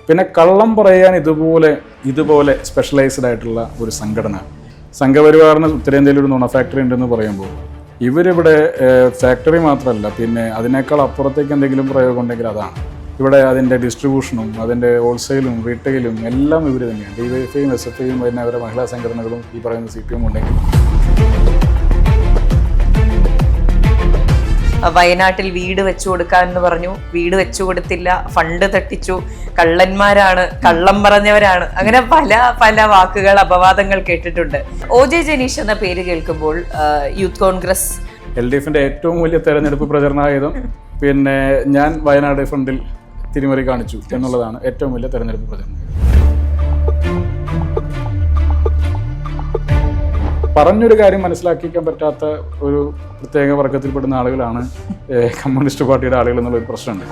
പിന്നെ കള്ളം പറയാൻ ഇതുപോലെ സ്പെഷ്യലൈസ്ഡ് ആയിട്ടുള്ള ഒരു സംഘടന, സംഘപരിവാറിന് ഉത്തരേന്ത്യയിൽ ഒരു നുണ ഫാക്ടറി ഉണ്ടെന്ന് പറയുമ്പോൾ ഇവരിവിടെ ഫാക്ടറി മാത്രമല്ല, പിന്നെ അതിനേക്കാൾ അപ്പുറത്തേക്ക് എന്തെങ്കിലും പ്രയോഗം ഉണ്ടെങ്കിൽ അതാണ്. ഇവിടെ അതിൻ്റെ ഡിസ്ട്രിബ്യൂഷനും അതിൻ്റെ ഹോൾസെയിലും റീറ്റെയിലും എല്ലാം ഇവർ തന്നെയാണ്. DYFIയും SFIയും പിന്നെ അവരുടെ മഹിളാ സംഘടനകളും ഈ പറയുന്ന CPM ഉണ്ടെങ്കിൽ. വയനാട്ടിൽ വീട് വെച്ചു കൊടുക്കാമെന്ന് പറഞ്ഞു, വീട് വെച്ചു കൊടുത്തില്ല, ഫണ്ട് തട്ടിച്ചു, കള്ളന്മാരാണ്, കള്ളം പറഞ്ഞവരാണ്, അങ്ങനെ പല പല വാക്കുകൾ, അപവാദങ്ങൾ കേട്ടിട്ടുണ്ട്. OJ ജനീഷ് എന്ന പേര് കേൾക്കുമ്പോൾ യൂത്ത് കോൺഗ്രസ് LDFന്റെ ഏറ്റവും വലിയ തെരഞ്ഞെടുപ്പ് പ്രചരണായുധം പിന്നെ ഞാൻ വയനാട് ഫണ്ടിൽ തിരിമറി കാണിച്ചു എന്നുള്ളതാണ് ഏറ്റവും വലിയ തെരഞ്ഞെടുപ്പ് പ്രചരണായുധം. പറഞ്ഞൊരു കാര്യം മനസ്സിലാക്കിക്കാൻ പറ്റാത്ത ഒരു പ്രത്യേക വർഗത്തിൽപ്പെടുന്ന ആളുകളാണ് കമ്മ്യൂണിസ്റ്റ് പാർട്ടിയുടെ ആളുകൾ എന്നുള്ളൊരു പ്രശ്നമുണ്ട്.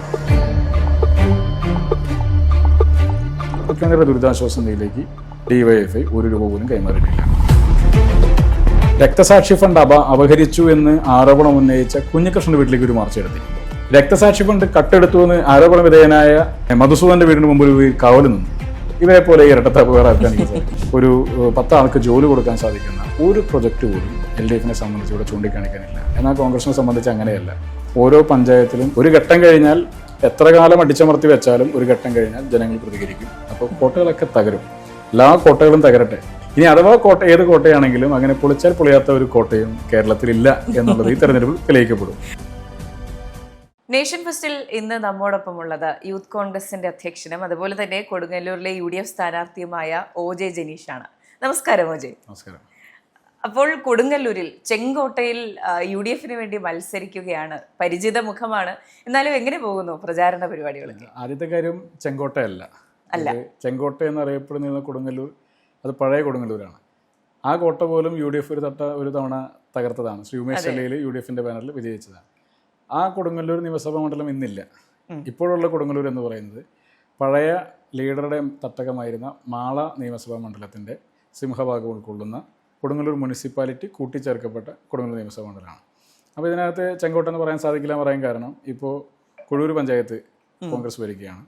മുഖ്യമന്ത്രിയുടെ ദുരിതാശ്വാസ നിധിയിലേക്ക് DYFI 1 രൂപ പോലും കൈമാറിയിട്ടില്ല. രക്തസാക്ഷി ഫണ്ട് അപഹരിച്ചു എന്ന് ആരോപണം ഉന്നയിച്ച കുഞ്ഞികൃഷ്ണന്റെ വീട്ടിലേക്ക് ഒരു മാർച്ച് നടത്തി. രക്തസാക്ഷി ഫണ്ട് കട്ടെടുത്തു എന്ന് ആരോപണ വിധേയനായ മധുസൂദന്റെ വീടിന് മുമ്പ് ഒരു കാവല് നിന്നു. ഇവരെ പോലെ ഇരട്ടത്താപ്പ് വേറെ ആക്കാൻ ഒരു 10 ആൾക്ക് ജോലി കൊടുക്കാൻ സാധിക്കുന്ന ഒരു പ്രൊജക്റ്റ് പോലും LDFനെ സംബന്ധിച്ച് ഇവിടെ ചൂണ്ടിക്കാണിക്കാനില്ല. എന്നാൽ കോൺഗ്രസിനെ സംബന്ധിച്ച് അങ്ങനെയല്ല. ഓരോ പഞ്ചായത്തിലും ഒരു ഘട്ടം കഴിഞ്ഞാൽ എത്ര കാലം അടിച്ചമർത്തി വെച്ചാലും ഒരു ഘട്ടം കഴിഞ്ഞാൽ ജനങ്ങൾ പ്രതികരിക്കും. അപ്പോൾ കോട്ടകളൊക്കെ തകരും. എല്ലാ കോട്ടകളും തകരട്ടെ. ഇനി അഥവാ ഏത് കോട്ടയാണെങ്കിലും അങ്ങനെ പൊളിച്ചാൽ പൊളിയാത്ത ഒരു കോട്ടയും കേരളത്തിലില്ല എന്നുള്ളത് ഈ തെരഞ്ഞെടുപ്പിൽ തെളിയിക്കപ്പെടും. നേഷൻ ഫെസ്റ്റിൽ ഇന്ന് നമ്മോടൊപ്പം ഉള്ളത് യൂത്ത് കോൺഗ്രസിന്റെ അധ്യക്ഷനും അതുപോലെ തന്നെ കൊടുങ്ങല്ലൂരിലെ UDF സ്ഥാനാർത്ഥിയുമായ OJ ജനീഷാണ്. നമസ്കാരം OJ. നമസ്കാരം. അപ്പോൾ കൊടുങ്ങല്ലൂരിൽ ചെങ്കോട്ടയിൽ UDFന് വേണ്ടി മത്സരിക്കുകയാണ്, പരിചിത മുഖമാണ്. എന്നാലും എങ്ങനെ പോകുന്നു പ്രചാരണ പരിപാടികളൊക്കെ? ആദ്യത്തെ കാര്യം ചെങ്കോട്ടയല്ല, ചെങ്കോട്ട എന്നറിയപ്പെടുന്ന കൊടുങ്ങല്ലൂർ അത് പഴയ കൊടുങ്ങല്ലൂരാണ്. ആ കോട്ട പോലും UDF ഒരു തവണ തകർത്തതാണ്. ശ്രീ ഉമേഷ് ചെല്ലയിൽ UDFന്റെ ബാനറിൽ വിജയിച്ചതാണ്. ആ കൊടുങ്ങല്ലൂർ നിയമസഭാ മണ്ഡലം ഇന്നില്ല. ഇപ്പോഴുള്ള കൊടുങ്ങല്ലൂർ എന്ന് പറയുന്നത് പഴയ ലീഡറുടെ തട്ടകമായിരുന്ന മാള നിയമസഭാ മണ്ഡലത്തിൻ്റെ സിംഹഭാഗം ഉൾക്കൊള്ളുന്ന കൊടുങ്ങല്ലൂർ മുനിസിപ്പാലിറ്റി കൂട്ടിച്ചേർക്കപ്പെട്ട കൊടുങ്ങല്ലൂർ നിയമസഭാ മണ്ഡലമാണ്. അപ്പോൾ ഇതിനകത്ത് ചെങ്കോട്ട എന്ന് പറയാൻ സാധിക്കില്ല എന്ന് പറയാൻ കാരണം ഇപ്പോൾ കുഴൂർ പഞ്ചായത്ത് കോൺഗ്രസ് ഭരിക്കുകയാണ്,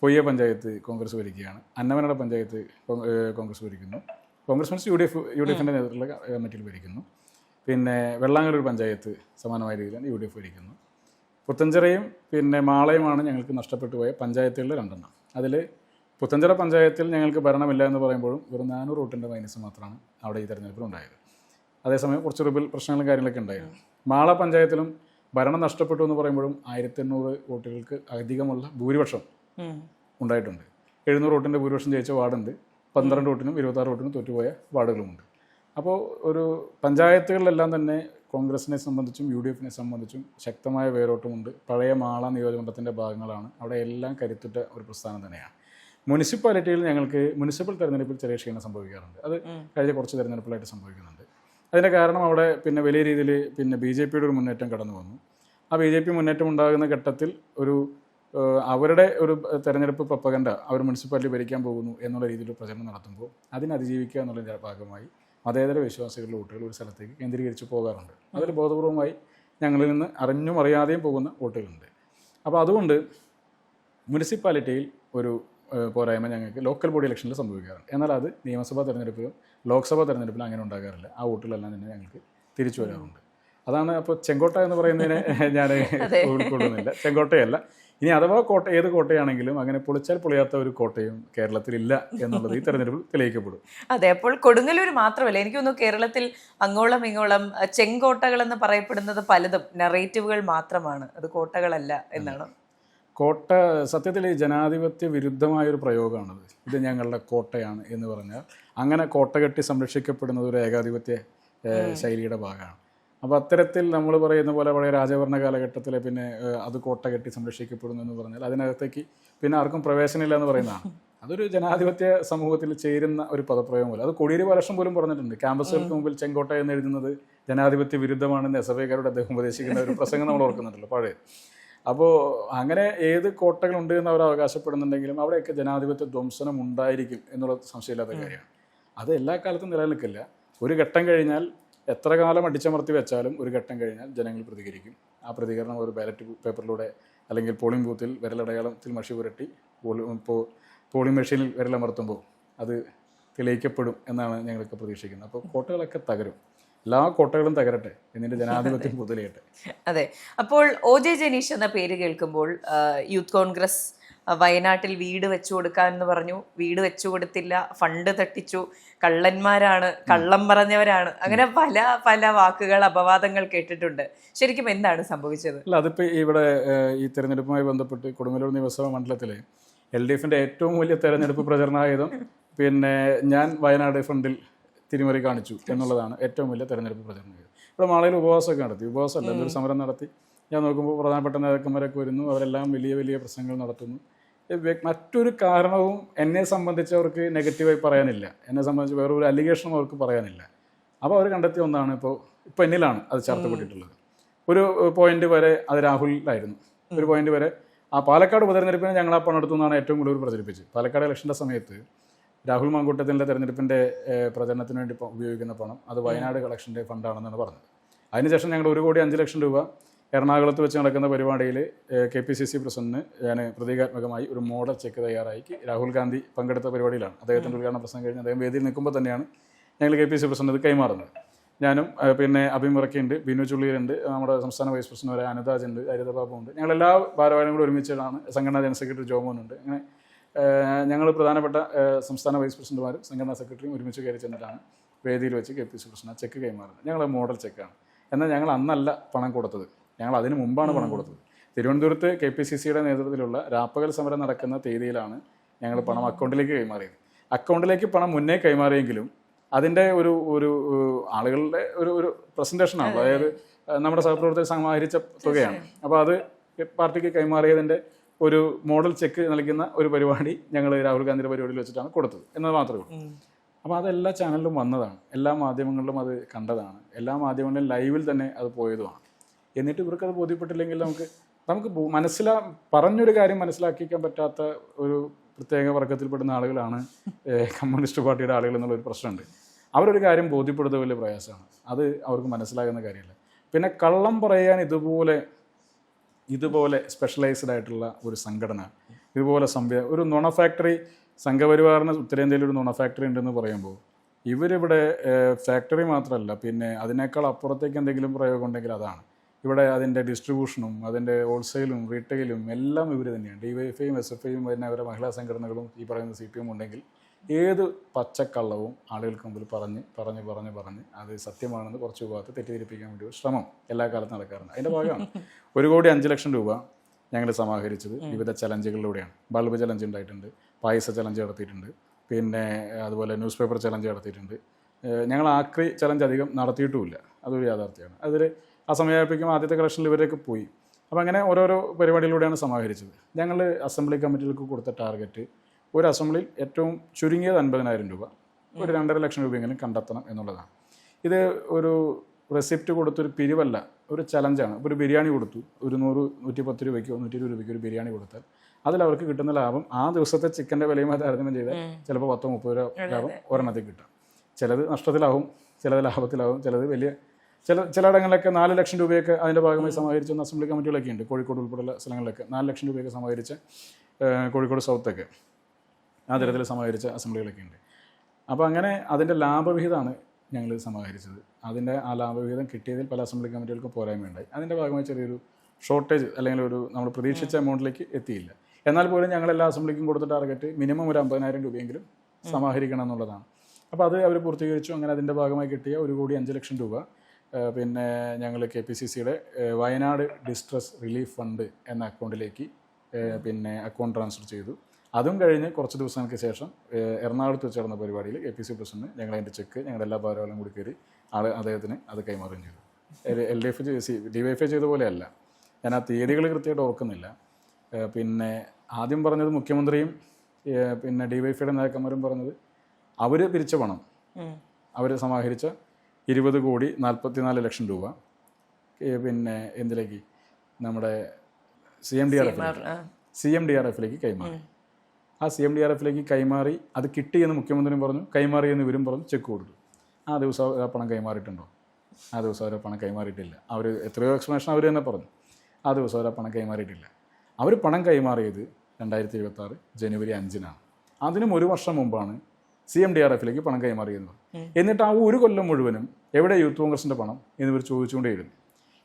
പൊയ്യ പഞ്ചായത്ത് കോൺഗ്രസ് ഭരിക്കുകയാണ്, അന്നമനട പഞ്ചായത്ത് കോൺഗ്രസ് ഭരിക്കുന്നു, കോൺഗ്രസ് മീൻസ് UDFന്റെ നേതൃത്വത്തിലുള്ള കമ്മിറ്റിയിൽ ഭരിക്കുന്നു. പിന്നെ വെള്ളാങ്കല്ലൂർ പഞ്ചായത്ത് സമാനമായ രീതിയിലാണ് UDF ഭരിക്കുന്നു. പുത്തഞ്ചിറയും പിന്നെ മാളയുമാണ് ഞങ്ങൾക്ക് നഷ്ടപ്പെട്ടു പോയ പഞ്ചായത്തുകളിൽ 2 അതിൽ പുത്തഞ്ചിറ പഞ്ചായത്തിൽ ഞങ്ങൾക്ക് ഭരണമില്ല എന്ന് പറയുമ്പോഴും വെറും 400 വോട്ടിൻ്റെ മൈനസ് മാത്രമാണ് അവിടെ ഈ തെരഞ്ഞെടുപ്പിൽ ഉണ്ടായത്. അതേസമയം കുറച്ച് റിബൽ പ്രശ്നങ്ങളും കാര്യങ്ങളൊക്കെ ഉണ്ടായിരുന്നു. മാള പഞ്ചായത്തിലും ഭരണം നഷ്ടപ്പെട്ടു എന്ന് പറയുമ്പോഴും 1800 വോട്ടുകൾക്ക് അധികമുള്ള ഭൂരിപക്ഷം ഉണ്ടായിട്ടുണ്ട്. 700 വോട്ടിൻ്റെ ഭൂരിപക്ഷം ജയിച്ച വാർഡുണ്ട്, 12 വോട്ടിനും 26 വോട്ടിനും തോറ്റുപോയ വാർഡുകളുമുണ്ട്. അപ്പോൾ ഒരു പഞ്ചായത്തുകളിലെല്ലാം തന്നെ കോൺഗ്രസിനെ സംബന്ധിച്ചും UDFനെ സംബന്ധിച്ചും ശക്തമായ വേരോട്ടമുണ്ട്. പഴയ മാള നിയോജകമണ്ഡലത്തിൻ്റെ ഭാഗങ്ങളാണ്. അവിടെ എല്ലാം കരുത്തുറ്റ ഒരു പ്രസ്ഥാനം തന്നെയാണ്. മുനിസിപ്പാലിറ്റിയിൽ ഞങ്ങൾക്ക് മുനിസിപ്പൽ തെരഞ്ഞെടുപ്പിൽ ചെറിയ ക്ഷീണം സംഭവിക്കാറുണ്ട്. അത് കഴിഞ്ഞ കുറച്ച് തെരഞ്ഞെടുപ്പിലായിട്ട് സംഭവിക്കുന്നുണ്ട്. അതിൻ്റെ കാരണം അവിടെ പിന്നെ വലിയ രീതിയിൽ പിന്നെ BJPയുടെ ഒരു മുന്നേറ്റം കടന്നു വന്നു. ആ BJP മുന്നേറ്റം ഉണ്ടാകുന്ന ഘട്ടത്തിൽ അവരുടെ ഒരു തെരഞ്ഞെടുപ്പ് പ്രൊപ്പഗൻഡ അവർ മുനിസിപ്പാലിറ്റി ഭരിക്കാൻ പോകുന്നു എന്നുള്ള രീതിയിൽ പ്രചരണം നടത്തുമ്പോൾ അതിനെ അതിജീവിക്കുക എന്നുള്ള ഭാഗമായി മതേതര വിശ്വാസികളുടെ വോട്ടുകൾ ഒരു സ്ഥലത്തേക്ക് കേന്ദ്രീകരിച്ച് പോകാറുണ്ട്. അതിൽ ബോധപൂർവമായി ഞങ്ങളിൽ നിന്ന് അറിഞ്ഞും അറിയാതെയും പോകുന്ന വോട്ടുകളുണ്ട്. അപ്പോൾ അതുകൊണ്ട് മുനിസിപ്പാലിറ്റിയിൽ ഒരു പോരായ്മ ഞങ്ങൾക്ക് ലോക്കൽ ബോഡി ഇലക്ഷനിൽ സംഭവിക്കാറുണ്ട്. എന്നാൽ അത് നിയമസഭാ തെരഞ്ഞെടുപ്പിലും ലോക്സഭാ തെരഞ്ഞെടുപ്പിലും അങ്ങനെ ഉണ്ടാകാറില്ല. ആ വോട്ടുകളെല്ലാം തന്നെ ഞങ്ങൾക്ക് തിരിച്ചു വരാറുണ്ട്. അതാണ്. അപ്പോൾ ചെങ്കോട്ട എന്ന് പറയുന്നതിനെ ഞാൻ ഉൾക്കൊള്ളുന്നില്ല, ചെങ്കോട്ടയല്ല. ഇനി അഥവാ ഏത് കോട്ടയാണെങ്കിലും അങ്ങനെ പൊളിച്ചാൽ പൊളിയാത്ത ഒരു കോട്ടയും കേരളത്തിലില്ല എന്നുള്ളത് ഈ തെരഞ്ഞെടുപ്പിൽ തെളിയിക്കപ്പെടും. അതെ. അപ്പോൾ കൊടുങ്ങല്ലൂർ മാത്രമല്ല, എനിക്ക് തോന്നുന്നു കേരളത്തിൽ അങ്ങോളം ഇങ്ങോളം ചെങ്കോട്ടകൾ എന്ന് പറയപ്പെടുന്നത് പലതും നറേറ്റീവുകൾ മാത്രമാണ്, അത് കോട്ടകളല്ല എന്നാണ്. കോട്ട സത്യത്തിൽ ജനാധിപത്യ വിരുദ്ധമായൊരു പ്രയോഗമാണത്. ഇത് ഞങ്ങളുടെ കോട്ടയാണ് എന്ന് പറഞ്ഞാൽ അങ്ങനെ കോട്ട കെട്ടി സംരക്ഷിക്കപ്പെടുന്നത് ഒരു ഏകാധിപത്യ ശൈലിയുടെ ഭാഗമാണ്. അപ്പോൾ അത്തരത്തിൽ നമ്മൾ പറയുന്ന പോലെ പഴയ രാജഭരണ കാലഘട്ടത്തിലെ പിന്നെ അത് കോട്ട കെട്ടി സംരക്ഷിക്കപ്പെടുന്നു എന്ന് പറഞ്ഞാൽ അതിനകത്തേക്ക് പിന്നെ ആർക്കും പ്രവേശനമില്ല എന്ന് പറയുന്നതാണ്. അതൊരു ജനാധിപത്യ സമൂഹത്തിൽ ചേരുന്ന ഒരു പദപ്രയോഗം പോലെ. അത് കോടിയേരി ബാലകൃഷ്ണൻ പോലും പറഞ്ഞിട്ടുണ്ട്, ക്യാമ്പസുകൾക്ക് മുമ്പിൽ ചെങ്കോട്ട എന്ന് എഴുതുന്നത് ജനാധിപത്യ വിരുദ്ധമാണെന്ന് SFIക്കാരോട് അദ്ദേഹം ഉപദേശിക്കുന്ന ഒരു പ്രസംഗം നമ്മൾ ഓർക്കുന്നുണ്ടല്ലോ പഴയ. അപ്പോൾ അങ്ങനെ ഏത് കോട്ടകളുണ്ട് എന്ന് അവർ അവകാശപ്പെടുന്നുണ്ടെങ്കിലും അവിടെയൊക്കെ ജനാധിപത്യ ധ്വംസനം ഉണ്ടായിരിക്കും എന്നുള്ള സംശയമില്ലാത്ത കാര്യമാണ്. അത് എല്ലാ കാലത്തും നിലനിൽക്കില്ല. ഒരു ഘട്ടം കഴിഞ്ഞാൽ എത്ര കാലം അടിച്ചമർത്തി വെച്ചാലും ഒരു ഘട്ടം കഴിഞ്ഞാൽ ജനങ്ങൾ പ്രതികരിക്കും. ആ പ്രതികരണം ഒരു ബാലറ്റ് പേപ്പറിലൂടെ അല്ലെങ്കിൽ പോളിംഗ് ബൂത്തിൽ വിരലടയാളത്തിൽ മഷി പുരട്ടി ഇപ്പോൾ പോളിംഗ് മെഷീനിൽ വിരലമർത്തുമ്പോൾ അത് തെളിയിക്കപ്പെടും എന്നാണ് ഞങ്ങളൊക്കെ പ്രതീക്ഷിക്കുന്നത്. അപ്പോൾ കോട്ടകളൊക്കെ തകരും, എല്ലാ കോട്ടകളും തകരട്ടെ, എന്നിട്ട് ജനാധിപത്യം പൊതുലയട്ടെ. അതെ. അപ്പോൾ OJ ജനീഷ് എന്ന പേര് കേൾക്കുമ്പോൾ യൂത്ത് കോൺഗ്രസ് വയനാട്ടിൽ വീട് വെച്ചു കൊടുക്കാമെന്ന് പറഞ്ഞു, വീട് വെച്ചു കൊടുത്തില്ല, ഫണ്ട് തട്ടിച്ചു, കള്ളന്മാരാണ്, കള്ളം പറഞ്ഞവരാണ്, അങ്ങനെ പല പല വാക്കുകൾ, അപവാദങ്ങൾ കേട്ടിട്ടുണ്ട്. ശരിക്കും എന്താണ് സംഭവിച്ചത്? അല്ല, അതിപ്പോൾ ഇവിടെ ഈ തെരഞ്ഞെടുപ്പുമായി ബന്ധപ്പെട്ട് കൊടുങ്ങല്ലൂർ നിയമസഭാ മണ്ഡലത്തിലെ LDFന്റെ ഏറ്റവും വലിയ തെരഞ്ഞെടുപ്പ് പ്രചരണായുധം പിന്നെ ഞാൻ വയനാട് ഫണ്ടിൽ തിരിമറി കാണിച്ചു എന്നുള്ളതാണ് ഏറ്റവും വലിയ തെരഞ്ഞെടുപ്പ് പ്രചരണായുധം. ഇവിടെ മാളയിൽ ഉപവാസമൊക്കെ നടത്തി, ഉപവാസമല്ല എന്തൊരു സമരം നടത്തി. ഞാൻ നോക്കുമ്പോൾ പ്രധാനപ്പെട്ട നേതാക്കന്മാരൊക്കെ വരുന്നു, അവരെല്ലാം വലിയ വലിയ പ്രശ്നങ്ങൾ നടത്തുന്നു. മറ്റൊരു കാരണവും എന്നെ സംബന്ധിച്ചവർക്ക് നെഗറ്റീവായി പറയാനില്ല, എന്നെ സംബന്ധിച്ച് വേറൊരു അലിഗേഷനും അവർക്ക് പറയാനില്ല. അപ്പോൾ അവർ കണ്ടെത്തിയ ഒന്നാണ് ഇപ്പോൾ എന്നിലാണ് അത് ചാർത്തപ്പെട്ടിട്ടുള്ളത്. ഒരു പോയിന്റ് വരെ അത് രാഹുലിലായിരുന്നു. ഒരു പോയിന്റ് വരെ ആ പാലക്കാട് ഉപതെരഞ്ഞെടുപ്പിന് ഞങ്ങൾ ആ പണം എടുത്തു എന്നാണ് ഏറ്റവും കൂടുതൽ പ്രചരിപ്പിച്ചത്. പാലക്കാട് ഇലക്ഷൻ്റെ സമയത്ത് രാഹുൽ മാങ്കൂട്ടത്തിൻ്റെ തെരഞ്ഞെടുപ്പിൻ്റെ പ്രചരണത്തിന് വേണ്ടി ഉപയോഗിക്കുന്ന പണം അത് വയനാട് കളക്ഷൻ്റെ ഫണ്ടാണെന്നാണ് പറഞ്ഞത്. അതിനുശേഷം ഞങ്ങൾ 1,05,00,000 രൂപ എറണാകുളത്ത് വെച്ച് നടക്കുന്ന പരിപാടിയിൽ KPCC പ്രസിഡന്റിന് ഞാൻ പ്രതീകാത്മകമായി ഒരു മോഡൽ ചെക്ക് തയ്യാറാക്കി. രാഹുൽ ഗാന്ധി പങ്കെടുത്ത പരിപാടിയിലാണ്, അദ്ദേഹത്തിൻ്റെ ഉദ്ഘാടന പ്രസംഗം കഴിഞ്ഞ് അദ്ദേഹം വേദിയിൽ നിൽക്കുമ്പോൾ തന്നെയാണ് ഞങ്ങൾ KPCC പ്രസിഡന്റ് അത് കൈമാറുന്നത്. ഞാനും പിന്നെ അഭിമുറക്കുണ്ട്, ബിനു ചുള്ളിയുണ്ട്, നമ്മുടെ സംസ്ഥാന വൈസ് പ്രസിഡന്റ് അനിതാജ് ഉണ്ട്, ഹരിതബാബു ഉണ്ട്. ഞങ്ങളെല്ലാ ഭാരവാഹികളും കൂടി ഒരുമിച്ചാണ്, സംഘടനാ ജനറൽ സെക്രട്ടറി ജോമോനുണ്ട്. അങ്ങനെ ഞങ്ങൾ പ്രധാനപ്പെട്ട സംസ്ഥാന വൈസ് പ്രസിഡന്റുമാരും സംഘടനാ സെക്രട്ടറിയും ഒരുമിച്ച് കയറി ചെന്നിട്ടാണ് വേദിയിൽ വെച്ച് KPCC പ്രസിഡന്റ് ചെക്ക് കൈമാറുന്നത്. ഞങ്ങൾ മോഡൽ ചെക്കാണ്. എന്നാൽ ഞങ്ങൾ അന്നല്ല പണം കൊടുത്തത്, ഞങ്ങൾ അതിന് മുമ്പാണ് പണം കൊടുത്തത്. തിരുവനന്തപുരത്ത് KPCCയുടെ നേതൃത്വത്തിലുള്ള രാപ്പകൽ സമരം നടക്കുന്ന തീയതിയിലാണ് ഞങ്ങൾ പണം അക്കൗണ്ടിലേക്ക് കൈമാറിയത്. അക്കൗണ്ടിലേക്ക് പണം മുന്നേ കൈമാറിയെങ്കിലും അതിൻ്റെ ഒരു ആളുകളുടെ ഒരു പ്രസൻറ്റേഷനാണ്, അതായത് നമ്മുടെ സഹപ്രവർത്തകർ സമാഹരിച്ച തുകയാണ്. അപ്പോൾ അത് പാർട്ടിക്ക് കൈമാറിയതിൻ്റെ ഒരു മോഡൽ ചെക്ക് നൽകുന്ന ഒരു പരിപാടി ഞങ്ങൾ രാഹുൽ ഗാന്ധിയുടെ പരിപാടിയിൽ വെച്ചിട്ടാണ് കൊടുത്തത് എന്നത് മാത്രമേ ഉള്ളൂ. അപ്പോൾ അതെല്ലാ ചാനലിലും വന്നതാണ്, എല്ലാ മാധ്യമങ്ങളിലും അത് കണ്ടതാണ്, എല്ലാ മാധ്യമങ്ങളിലും ലൈവിൽ തന്നെ അത് പോയതുമാണ്. എന്നിട്ട് ഇവർക്കത് ബോധ്യപ്പെട്ടില്ലെങ്കിൽ നമുക്ക് പറഞ്ഞൊരു കാര്യം മനസ്സിലാക്കിക്കാൻ പറ്റാത്ത ഒരു പ്രത്യേക വർഗത്തിൽപ്പെടുന്ന ആളുകളാണ് കമ്മ്യൂണിസ്റ്റ് പാർട്ടിയുടെ ആളുകൾ എന്നുള്ളൊരു പ്രശ്നമുണ്ട്. അവരൊരു കാര്യം ബോധ്യപ്പെടുന്നത് വലിയ പ്രയാസമാണ്, അത് അവർക്ക് മനസ്സിലാകുന്ന കാര്യമല്ല. പിന്നെ കള്ളം പറയാൻ ഇതുപോലെ സ്പെഷ്യലൈസ്ഡ് ആയിട്ടുള്ള ഒരു സംഘടന, ഇതുപോലെ ഒരു നുണ ഫാക്ടറി, സംഘപരിവാറിന് ഉത്തരേന്ത്യയിൽ ഒരു നുണ ഫാക്ടറി ഉണ്ടെന്ന് പറയുമ്പോൾ ഇവരിവിടെ ഫാക്ടറി മാത്രമല്ല, പിന്നെ അതിനേക്കാൾ അപ്പുറത്തേക്ക് എന്തെങ്കിലും പ്രയോഗം ഉണ്ടെങ്കിൽ അതാണ്. ഇവിടെ അതിൻ്റെ ഡിസ്ട്രിബ്യൂഷനും അതിൻ്റെ ഹോൾസെയിലും റീറ്റെയിലും എല്ലാം ഇവർ തന്നെയാണ്. DYFIയും SFIയും പിന്നെ അവരുടെ മഹിളാ സംഘടനകളും ഈ പറയുന്ന CPM ഉണ്ടെങ്കിൽ ഏത് പച്ചക്കള്ളവും ആളുകൾക്ക് മുമ്പിൽ പറഞ്ഞ് അത് സത്യമാണെന്ന് കുറച്ച് ഭാഗത്ത് തെറ്റിദ്ധരിപ്പിക്കാൻ വേണ്ടി ഒരു ശ്രമം എല്ലാ കാലത്തും നടക്കാറുണ്ട്. അതിൻ്റെ ഭാഗമാണ് 1,05,00,000 രൂപ ഞങ്ങൾ സമാഹരിച്ചത് വിവിധ ചലഞ്ചുകളിലൂടെയാണ്. ബൾബ് ചലഞ്ച് ഉണ്ടായിട്ടുണ്ട്, പായസ ചലഞ്ച് നടത്തിയിട്ടുണ്ട്, പിന്നെ അതുപോലെ ന്യൂസ് പേപ്പർ ചലഞ്ച് നടത്തിയിട്ടുണ്ട്. ഞങ്ങൾ ആക്രി ചലഞ്ച് അധികം നടത്തിയിട്ടുമില്ല, അതൊരു യാഥാർത്ഥ്യമാണ്. അതിൽ ആ സമയമായപ്പോഴേക്കും ആദ്യത്തെ കളക്ഷനിൽ ഇവരൊക്കെ പോയി. അപ്പോൾ അങ്ങനെ ഓരോരോ പരിപാടിയിലൂടെയാണ് സമാഹരിച്ചത്. ഞങ്ങൾ അസംബ്ലി കമ്മിറ്റികൾക്ക് കൊടുത്ത ടാർഗറ്റ് ഒരു അസംബ്ലിയിൽ ഏറ്റവും ചുരുങ്ങിയത് 50,000 രൂപ, ഒരു 2.5 ലക്ഷം രൂപയെങ്കിലും കണ്ടെത്തണം എന്നുള്ളതാണ്. ഇത് ഒരു റെസിപ്റ്റ് കൊടുത്തൊരു പിരിവല്ല, ഒരു ചലഞ്ചാണ്. ഇപ്പോൾ ഒരു ബിരിയാണി കൊടുത്തു, ഒരു 110 രൂപയ്ക്കോ 120 രൂപയ്ക്കോ ഒരു ബിരിയാണി കൊടുത്താൽ അതിൽ അവർക്ക് കിട്ടുന്ന ലാഭം ആ ദിവസത്തെ ചിക്കൻ്റെ വിലയുമായി താരതമ്യം ചെയ്താൽ ചിലപ്പോൾ 10-30 രൂപ ലാഭം ഒരെണ്ണത്തിൽ കിട്ടും. ചിലത് നഷ്ടത്തിലാവും, ചിലത് ലാഭത്തിലാവും, ചിലത് വലിയ ചിലയിടങ്ങളിലൊക്കെ 4 ലക്ഷം രൂപയൊക്കെ അതിൻ്റെ ഭാഗമായി സമാഹരിച്ച അസംബ്ലി കമ്മിറ്റികളൊക്കെ ഉണ്ട്. കോഴിക്കോട് ഉൾപ്പെടെയുള്ള സ്ഥലങ്ങളിലൊക്കെ 4 ലക്ഷം രൂപയൊക്കെ സമാഹരിച്ച, കോഴിക്കോട് സൗത്തൊക്കെ ആ തരത്തിൽ സമാഹരിച്ച അസംബ്ലികളൊക്കെ ഉണ്ട്. അപ്പോൾ അങ്ങനെ അതിൻ്റെ ലാഭവിഹിതമാണ് ഞങ്ങൾ സമാഹരിച്ചത്. അതിൻ്റെ ആ ലാഭവിഹിതം കിട്ടിയതിൽ പല അസംബ്ലി കമ്മിറ്റികൾക്കും പോരായ്മയുണ്ടായി. അതിൻ്റെ ഭാഗമായി ചെറിയൊരു ഷോർട്ടേജ് അല്ലെങ്കിൽ നമ്മൾ പ്രതീക്ഷിച്ച എമൗണ്ടിലേക്ക് എത്തിയില്ല. എന്നാൽ പോലും ഞങ്ങൾ എല്ലാ അസംബ്ലിക്കും കൊടുത്ത ടാർഗറ്റ് മിനിമം ഒരു 50,000 രൂപയെങ്കിലും സമാഹരിക്കണം എന്നുള്ളതാണ്. അപ്പോൾ അത് അവർ പൂർത്തീകരിച്ചു. അങ്ങനെ അതിൻ്റെ ഭാഗമായി കിട്ടിയ 1,05,00,000 രൂപ പിന്നെ ഞങ്ങൾ KPCCയുടെ വയനാട് ഡിസ്ട്രസ് റിലീഫ് ഫണ്ട് എന്ന അക്കൗണ്ടിലേക്ക് പിന്നെ അക്കൗണ്ട് ട്രാൻസ്ഫർ ചെയ്തു. അതും കഴിഞ്ഞ് കുറച്ച് ദിവസങ്ങൾക്ക് ശേഷം എറണാകുളത്ത് വെച്ച് നടന്ന പരിപാടിയിൽ KPCC പ്രസിഡന്റ് ഞങ്ങളതിൻ്റെ ചെക്ക് ഞങ്ങളുടെ എല്ലാ ഭാരവാഹികളും കൂടി കയറി അദ്ദേഹത്തിന് അത് കൈമാറുകയും ചെയ്തു. DYFI ചെയ്ത പോലെയല്ല, ഞാൻ ആ തീയതികൾ കൃത്യമായിട്ട് ഓർക്കുന്നില്ല. പിന്നെ ആദ്യം പറഞ്ഞത് മുഖ്യമന്ത്രിയും പിന്നെ DYFIയുടെ നേതാക്കന്മാരും പറഞ്ഞത് അവർ പിരിച്ച പണം, അവർ സമാഹരിച്ച 20,44,00,000 രൂപ പിന്നെ എന്തിലേക്ക്, നമ്മുടെ CMDRFിലേക്ക് കൈമാറി. ആ CMDRFിലേക്ക് കൈമാറി, അത് കിട്ടിയെന്ന് മുഖ്യമന്ത്രിയും പറഞ്ഞു, കൈമാറിയെന്ന് ഇവരും പറഞ്ഞു, ചെക്ക് കൊടുത്തു. ആ ദിവസം ആ പണം കൈമാറിയിട്ടുണ്ടോ? ആ ദിവസം അവർ പണം കൈമാറിയിട്ടില്ല. അവർ എത്രയോ എക്സ്പ്ലനേഷൻ അവർ തന്നെ പറഞ്ഞു. ആ ദിവസം അവർ ആ പണം കൈമാറിയിട്ടില്ല. അവർ പണം കൈമാറിയത് 2026 ജനുവരി 5-നാണ്. അതിനും ഒരു വർഷം മുമ്പാണ് CMDRFലേക്ക് പണം കൈമാറിയെന്ന് പറഞ്ഞു. എന്നിട്ട് ആ ഒരു കൊല്ലം മുഴുവനും എവിടെ യൂത്ത് കോൺഗ്രസിൻ്റെ പണം എന്നിവർ ചോദിച്ചുകൊണ്ടേയിരുന്നു.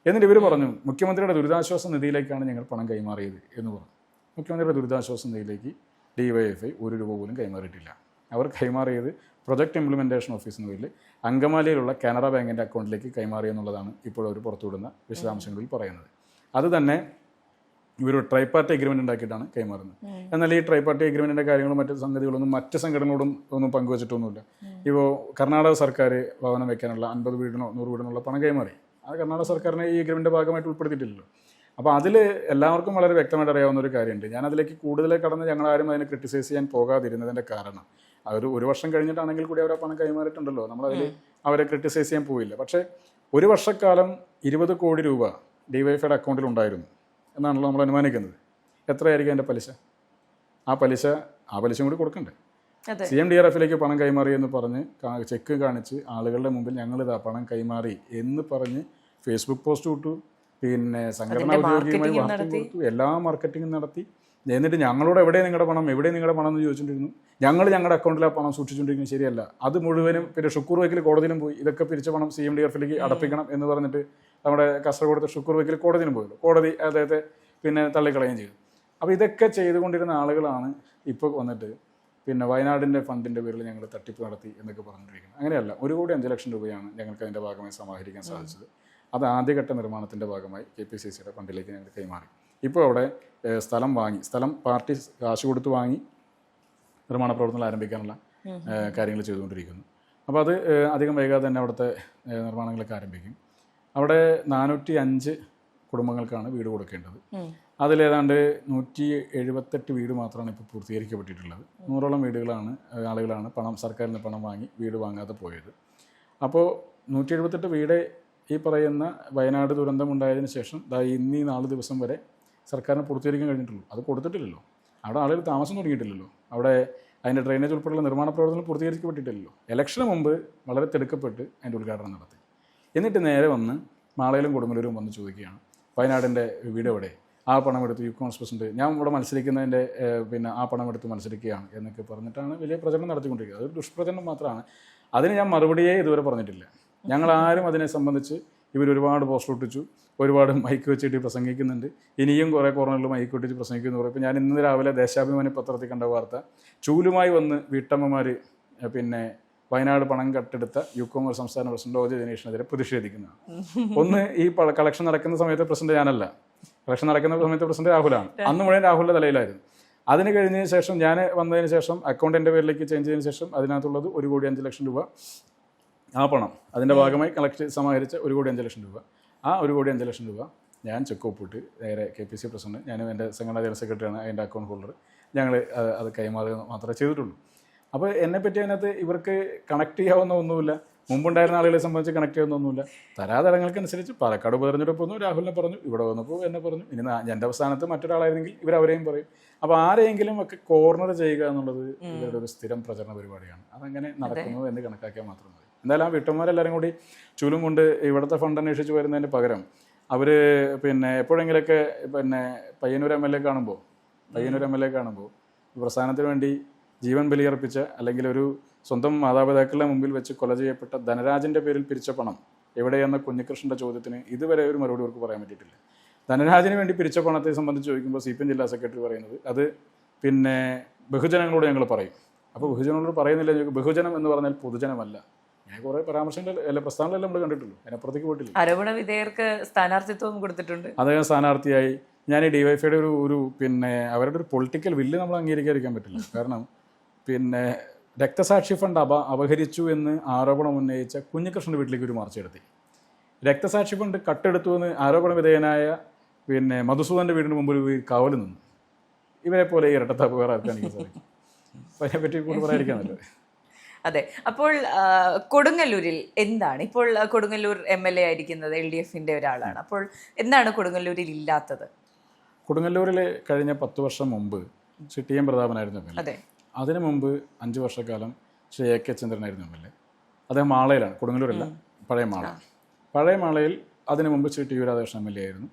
എന്നിട്ട് ഇവർ പറഞ്ഞു മുഖ്യമന്ത്രിയുടെ ദുരിതാശ്വാസ നിധിയിലേക്കാണ് ഞങ്ങൾ പണം കൈമാറിയത് എന്ന് പറഞ്ഞു. മുഖ്യമന്ത്രിയുടെ ദുരിതാശ്വാസ നിധിയിലേക്ക് DYFI 1 രൂപ പോലും കൈമാറിയിട്ടില്ല. അവർ കൈമാറിയത് പ്രൊജക്ട് ഇംപ്ലിമെൻറ്റേഷൻ ഓഫീസ് എന്ന പേരിൽ അങ്കമാലിയിലുള്ള കാനറ ബാങ്കിൻ്റെ അക്കൗണ്ടിലേക്ക് കൈമാറി എന്നുള്ളതാണ് ഇപ്പോൾ അവർ പുറത്തുവിടുന്ന വിശദാംശങ്ങളിൽ പറയുന്നത്. അത് തന്നെ ഇവരൊരു ട്രൈ പാർട്ടി എഗ്രിമെൻ്റ് ഉണ്ടാക്കിയിട്ടാണ് കൈമാറുന്നത്. എന്നാൽ ഈ ട്രൈ പാർട്ടി എഗ്രിമെൻറ്റിൻ്റെ കാര്യങ്ങളും മറ്റ് സംഗതികളൊന്നും മറ്റ് സംഘടനകളോടും ഒന്നും പങ്കുവച്ചിട്ടൊന്നുമില്ല. ഇപ്പോൾ കർണാടക സർക്കാർ ഭവനം വയ്ക്കാനുള്ള 50 വീടിനോ 100 വീടിനുള്ള പണം കൈമാറി. അത് കർണാടക സർക്കാരിനെ ഈ എഗ്രിമെൻ്റിൻ്റെ ഭാഗമായിട്ട് ഉൾപ്പെടുത്തിയിട്ടില്ലല്ലോ. അപ്പോൾ അതിൽ എല്ലാവർക്കും വളരെ വ്യക്തമായിട്ട് അറിയാവുന്ന ഒരു കാര്യമുണ്ട്. ഞാനതിലേക്ക് കൂടുതൽ കടന്ന് ഞങ്ങളാരും അതിനെ ക്രിട്ടിസൈസ് ചെയ്യാൻ പോകാതിരുന്നതിൻ്റെ കാരണം ഒരു വർഷം കഴിഞ്ഞിട്ടാണെങ്കിൽ കൂടി അവർ ആ പണം കൈമാറിയിട്ടുണ്ടല്ലോ, നമ്മളതിൽ അവരെ ക്രിട്ടിസൈസ് ചെയ്യാൻ പോയില്ല. പക്ഷേ ഒരു വർഷക്കാലം 20 കോടി രൂപ DYFIയുടെ അക്കൗണ്ടിൽ ഉണ്ടായിരുന്നു എന്നാണല്ലോ നമ്മൾ അനുമാനിക്കുന്നത്. എത്രയായിരിക്കും അതിൻ്റെ പലിശ? ആ പലിശയും കൂടി കൊടുക്കണ്ടേ? CMDRFലേക്ക് പണം കൈമാറി എന്ന് പറഞ്ഞ് ചെക്ക് കാണിച്ച് ആളുകളുടെ മുമ്പിൽ ഞങ്ങളിതാ പണം കൈമാറി എന്ന് പറഞ്ഞ് ഫേസ്ബുക്ക് പോസ്റ്റ് വിട്ടു, പിന്നെ സംഘടന ഔദ്യോഗികമായി വാർത്ത കൊടുത്തു, എല്ലാ മാർക്കറ്റിങ്ങും നടത്തി. എന്നിട്ട് ഞങ്ങളോട് എവിടെ നിങ്ങളുടെ പണം എന്ന് ചോദിച്ചുകൊണ്ടിരുന്നു. ഞങ്ങളുടെ അക്കൗണ്ടിൽ ആ പണം സൂക്ഷിച്ചുകൊണ്ടിരിക്കുന്നത് ശരിയല്ല. അത് മുഴുവനും പിന്നെ ഷുക്കൂർ വക്കീൽ കോടതിയിലും പോയി ഇതൊക്കെ പിരിച്ച പണം CMDRFലേക്ക് അടപ്പിക്കണം എന്ന് പറഞ്ഞിട്ട് നമ്മുടെ കാസർഗോഡത്തെ ഷുക്കൂർ വക്കീൽ കോടതിയിലും പോയല്ലോ. കോടതി അദ്ദേഹത്തെ പിന്നെ തള്ളിക്കളയുകയും ചെയ്തു. അപ്പോൾ ഇതൊക്കെ ചെയ്തുകൊണ്ടിരുന്ന ആളുകളാണ് ഇപ്പോൾ വന്നിട്ട് പിന്നെ വയനാടിൻ്റെ ഫണ്ടിൻ്റെ പേരിൽ ഞങ്ങൾ തട്ടിപ്പ് നടത്തി എന്നൊക്കെ പറഞ്ഞിരിക്കുന്നത്. അങ്ങനെയല്ല, 1,05,00,000 രൂപയാണ് ഞങ്ങൾക്ക് അതിൻ്റെ ഭാഗമായി സമാഹരിക്കാൻ സാധിച്ചത്. അത് ആദ്യഘട്ട നിർമ്മാണത്തിൻ്റെ ഭാഗമായി KPCCയുടെ ഫണ്ടിലേക്ക് ഞങ്ങൾ കൈമാറി. ഇപ്പോൾ അവിടെ സ്ഥലം പാർട്ടി കാശ് കൊടുത്ത് വാങ്ങി നിർമ്മാണ പ്രവർത്തനങ്ങൾ ആരംഭിക്കാനുള്ള കാര്യങ്ങൾ ചെയ്തുകൊണ്ടിരിക്കുന്നു. അപ്പോൾ അത് അധികം വൈകാതെ തന്നെ അവിടുത്തെ നിർമ്മാണങ്ങളൊക്കെ ആരംഭിക്കും. അവിടെ 405 കുടുംബങ്ങൾക്കാണ് വീട് കൊടുക്കേണ്ടത്. അതിലേതാണ്ട് 178 വീട് മാത്രമാണ് ഇപ്പോൾ പൂർത്തീകരിക്കപ്പെട്ടിട്ടുള്ളത്. 100ഓളം ആളുകളാണ് സർക്കാരിൽ നിന്ന് പണം വാങ്ങി വീട് വാങ്ങാതെ പോയത്. അപ്പോൾ 178 വീട് ഈ പറയുന്ന വയനാട് ദുരന്തമുണ്ടായതിനു ശേഷം ഇന്നീ 4 ദിവസം വരെ സർക്കാരിന് പൂർത്തീകരിക്കാൻ കഴിഞ്ഞിട്ടുള്ളൂ. അത് കൊടുത്തിട്ടില്ലല്ലോ. അവിടെ ആളുകൾ താമസം തുടങ്ങിയിട്ടില്ലല്ലോ. അവിടെ അതിൻ്റെ ഡ്രെയിനേജ് ഉൾപ്പെടെയുള്ള നിർമ്മാണ പ്രവർത്തനം പൂർത്തീകരിക്കപ്പെട്ടിട്ടില്ലല്ലോ. ഇലക്ഷന് മുമ്പ് വളരെ തിടുക്കപ്പെട്ട് അതിൻ്റെ ഉദ്ഘാടനം നടത്തി. എന്നിട്ട് നേരെ വന്ന് മാളയിലും കൊടുങ്ങല്ലൂരും വന്ന് ചോദിക്കുകയാണ് വയനാടിൻ്റെ വീട് എവിടെ, ആ പണം എടുത്ത് യൂത്ത് കോൺഗ്രസ് പ്രസിഡന്റ് ഞാൻ ഇവിടെ മത്സരിക്കുന്നതിൻ്റെ പിന്നെ ആ പണം എടുത്ത് മത്സരിക്കുകയാണ് എന്നൊക്കെ പറഞ്ഞിട്ടാണ് വലിയ പ്രചരണം നടത്തിക്കൊണ്ടിരിക്കുന്നത്. അതൊരു ദുഷ്പ്രചരണം മാത്രമാണ്. അതിന് ഞാൻ മറുപടിയേ ഇതുവരെ പറഞ്ഞിട്ടില്ല. ഞങ്ങളാരും അതിനെ സംബന്ധിച്ച് ഒരുപാട് പോസ്റ്റർ ഒട്ടിച്ചു, ഒരുപാട് മൈക്ക് വെച്ചിട്ട് പ്രസംഗിക്കുന്നുണ്ട്. ഇനിയും കുറേ കോർണറിൽ മൈക്ക് ഒട്ടിച്ച് പ്രസംഗിക്കുന്നു പറയും. ഇപ്പോൾ ഞാൻ ഇന്ന് രാവിലെ ദേശാഭിമാനി പത്രത്തിൽ കണ്ട വാർത്ത, ചൂലുമായി വന്ന് വീട്ടമ്മമാർ പിന്നെ വയനാട് പണം കട്ടെടുത്ത യൂത്ത് കോൺഗ്രസ് സംസ്ഥാന പ്രസിഡന്റ് OJ ജനീഷിനെതിരെ പ്രതിഷേധിക്കുന്നതാണ്. ഒന്ന്, ഈ കളക്ഷൻ നടക്കുന്ന സമയത്ത് പ്രസിഡന്റ് ഞാനല്ല, കളക്ഷൻ നടക്കുന്ന സമയത്ത് പ്രസിഡന്റ് രാഹുലാണ്. അന്ന് മുഴുവൻ രാഹുലിൻ്റെ തലയിലായിരുന്നു. അതിന് കഴിഞ്ഞതിന് ശേഷം ഞാൻ വന്നതിന് ശേഷം അക്കൗണ്ടിൻ്റെ പേരിലേക്ക് ചേഞ്ച് ചെയ്തതിന് ശേഷം അതിനകത്തുള്ളത് 1,05,00,000 രൂപ. ആ പണം അതിൻ്റെ ഭാഗമായി സമാഹരിച്ച 1,05,00,000 രൂപ. ആ 1,05,00,000 രൂപ ഞാൻ ചെക്ക് ഒപ്പിട്ട് നേരെ KPC പ്രസിഡന്റ്, ഞാനും എൻ്റെ സംഘടനാ ജനറൽ സെക്രട്ടറിയാണ് അതിൻ്റെ അക്കൗണ്ട് ഹോൾഡർ, ഞങ്ങൾ അത് കൈമാറുക മാത്രമേ ചെയ്തിട്ടുള്ളൂ. അപ്പോൾ എന്നെപ്പറ്റി അതിനകത്ത് ഇവർക്ക് കണക്ട് ചെയ്യാവുന്ന ഒന്നുമില്ല. മുമ്പുണ്ടായിരുന്ന ആളുകളെ സംബന്ധിച്ച് കണക്ട് ചെയ്യുന്ന ഒന്നുമില്ല. തരാതരങ്ങൾക്കനുസരിച്ച് പാലക്കാട് ഉപതെരഞ്ഞെടുപ്പ് വന്നു, രാഹുലിനെ പറഞ്ഞു, ഇവിടെ വന്നപ്പോൾ എന്നെ പറഞ്ഞു, ഇനി എൻ്റെ സ്ഥാനത്ത് മറ്റൊരാളായിരുന്നെങ്കിൽ ഇവരവരെയും പറയും. അപ്പോൾ ആരെയെങ്കിലും ഒക്കെ കോർണർ ചെയ്യുക എന്നുള്ളത് ഇവരുടെ ഒരു സ്ഥിരം പ്രചരണ പരിപാടിയാണ്. അതങ്ങനെ നടക്കുന്നു എന്ന് കണക്കാക്കിയാൽ മാത്രം മതി. എന്തായാലും ആ വീട്ടന്മാരെല്ലാവരും കൂടി ചൂലും കൊണ്ട് ഇവിടുത്തെ ഫണ്ട് അന്വേഷിച്ച് വരുന്നതിന് പകരം അവർ പിന്നെ എപ്പോഴെങ്കിലൊക്കെ പിന്നെ പയ്യന്നൂർ MLA കാണുമ്പോൾ പ്രസ്ഥാനത്തിന് വേണ്ടി ജീവൻ ബലിയർപ്പിച്ച അല്ലെങ്കിൽ ഒരു സ്വന്തം മാതാപിതാക്കളുടെ മുമ്പിൽ വെച്ച് കൊല ചെയ്യപ്പെട്ട ധനരാജിൻ്റെ പേരിൽ പിരിച്ച പണം എവിടെയെന്ന കുഞ്ഞികൃഷ്ണൻ്റെ ചോദ്യത്തിന് ഇതുവരെ ഒരു മറുപടി അവർക്ക് പറയാൻ പറ്റിയിട്ടില്ല. ധനരാജിന് വേണ്ടി പിരിച്ച പണത്തെ സംബന്ധിച്ച് ചോദിക്കുമ്പോൾ CPM ജില്ലാ സെക്രട്ടറി പറയുന്നത് അത് പിന്നെ ബഹുജനങ്ങളോട് ഞങ്ങൾ പറയും. അപ്പോൾ ബഹുജനങ്ങളോട് പറയുന്നില്ല, ബഹുജനം എന്ന് പറഞ്ഞാൽ പൊതുജനമല്ല. അങ്ങനെ കുറേ പരാമർശങ്ങൾ പ്രസ്ഥാനങ്ങളെല്ലാം നമ്മൾ കണ്ടിട്ടുള്ളൂ. അതിനപ്പുറത്തേക്ക് പോയിട്ടില്ല. ആരോപണ വിധേയർക്ക് സ്ഥാനാർത്ഥിത്വം കൊടുത്തിട്ടുണ്ട്. അദ്ദേഹം സ്ഥാനാർത്ഥിയായി. ഞാൻ ഈ DYFIയുടെ ഒരു പിന്നെ അവരുടെ ഒരു പൊളിറ്റിക്കൽ വില്ല് നമ്മൾ അംഗീകരിക്കാതിരിക്കാൻ പറ്റില്ല. കാരണം പിന്നെ രക്തസാക്ഷി ഫണ്ട് അപഹരിച്ചു എന്ന് ആരോപണം ഉന്നയിച്ച കുഞ്ഞികൃഷ്ണൻ്റെ വീട്ടിലേക്ക് ഒരു മാർച്ച് നടത്തി. രക്തസാക്ഷി ഫണ്ട് കട്ടെടുത്തു എന്ന് ആരോപണ വിധേയനായ പിന്നെ മധുസൂദൻ്റെ വീടിന് മുമ്പിൽ കാവൽ നിന്നു. ഇവരെ പോലെ ഈ ഇരട്ടത്താപ്പ് വേറെ ആർക്കാൻ എനിക്ക് സാധിക്കും. അപ്പം അതിനെപ്പറ്റി കൂടുതൽ പറയാതിരിക്കാനല്ലോ. അതെ. അപ്പോൾ കൊടുങ്ങല്ലൂരിൽ എന്താണ് ഇപ്പോൾ കൊടുങ്ങല്ലൂർ MLA ആയിരിക്കുന്നത് LDFന്റെ ഒരാളാണ്. അപ്പോൾ എന്താണ് കൊടുങ്ങല്ലൂരിൽ ഇല്ലാത്തത്? കൊടുങ്ങല്ലൂരിൽ കഴിഞ്ഞ 10 വർഷം മുമ്പ് ശ്രീ TM പ്രതാപനായിരുന്നു MLA. അതെ. അതിനു മുമ്പ് 5 വർഷക്കാലം ശ്രീ AK ചന്ദ്രനായിരുന്നു MLA. അദ്ദേഹം മാളയിലാണ്, കൊടുങ്ങല്ലൂരല്ല, പഴയ മാളയിൽ. അതിനു മുമ്പ് ശ്രീ TU രാധാകൃഷ്ണൻ MLA ആയിരുന്നു.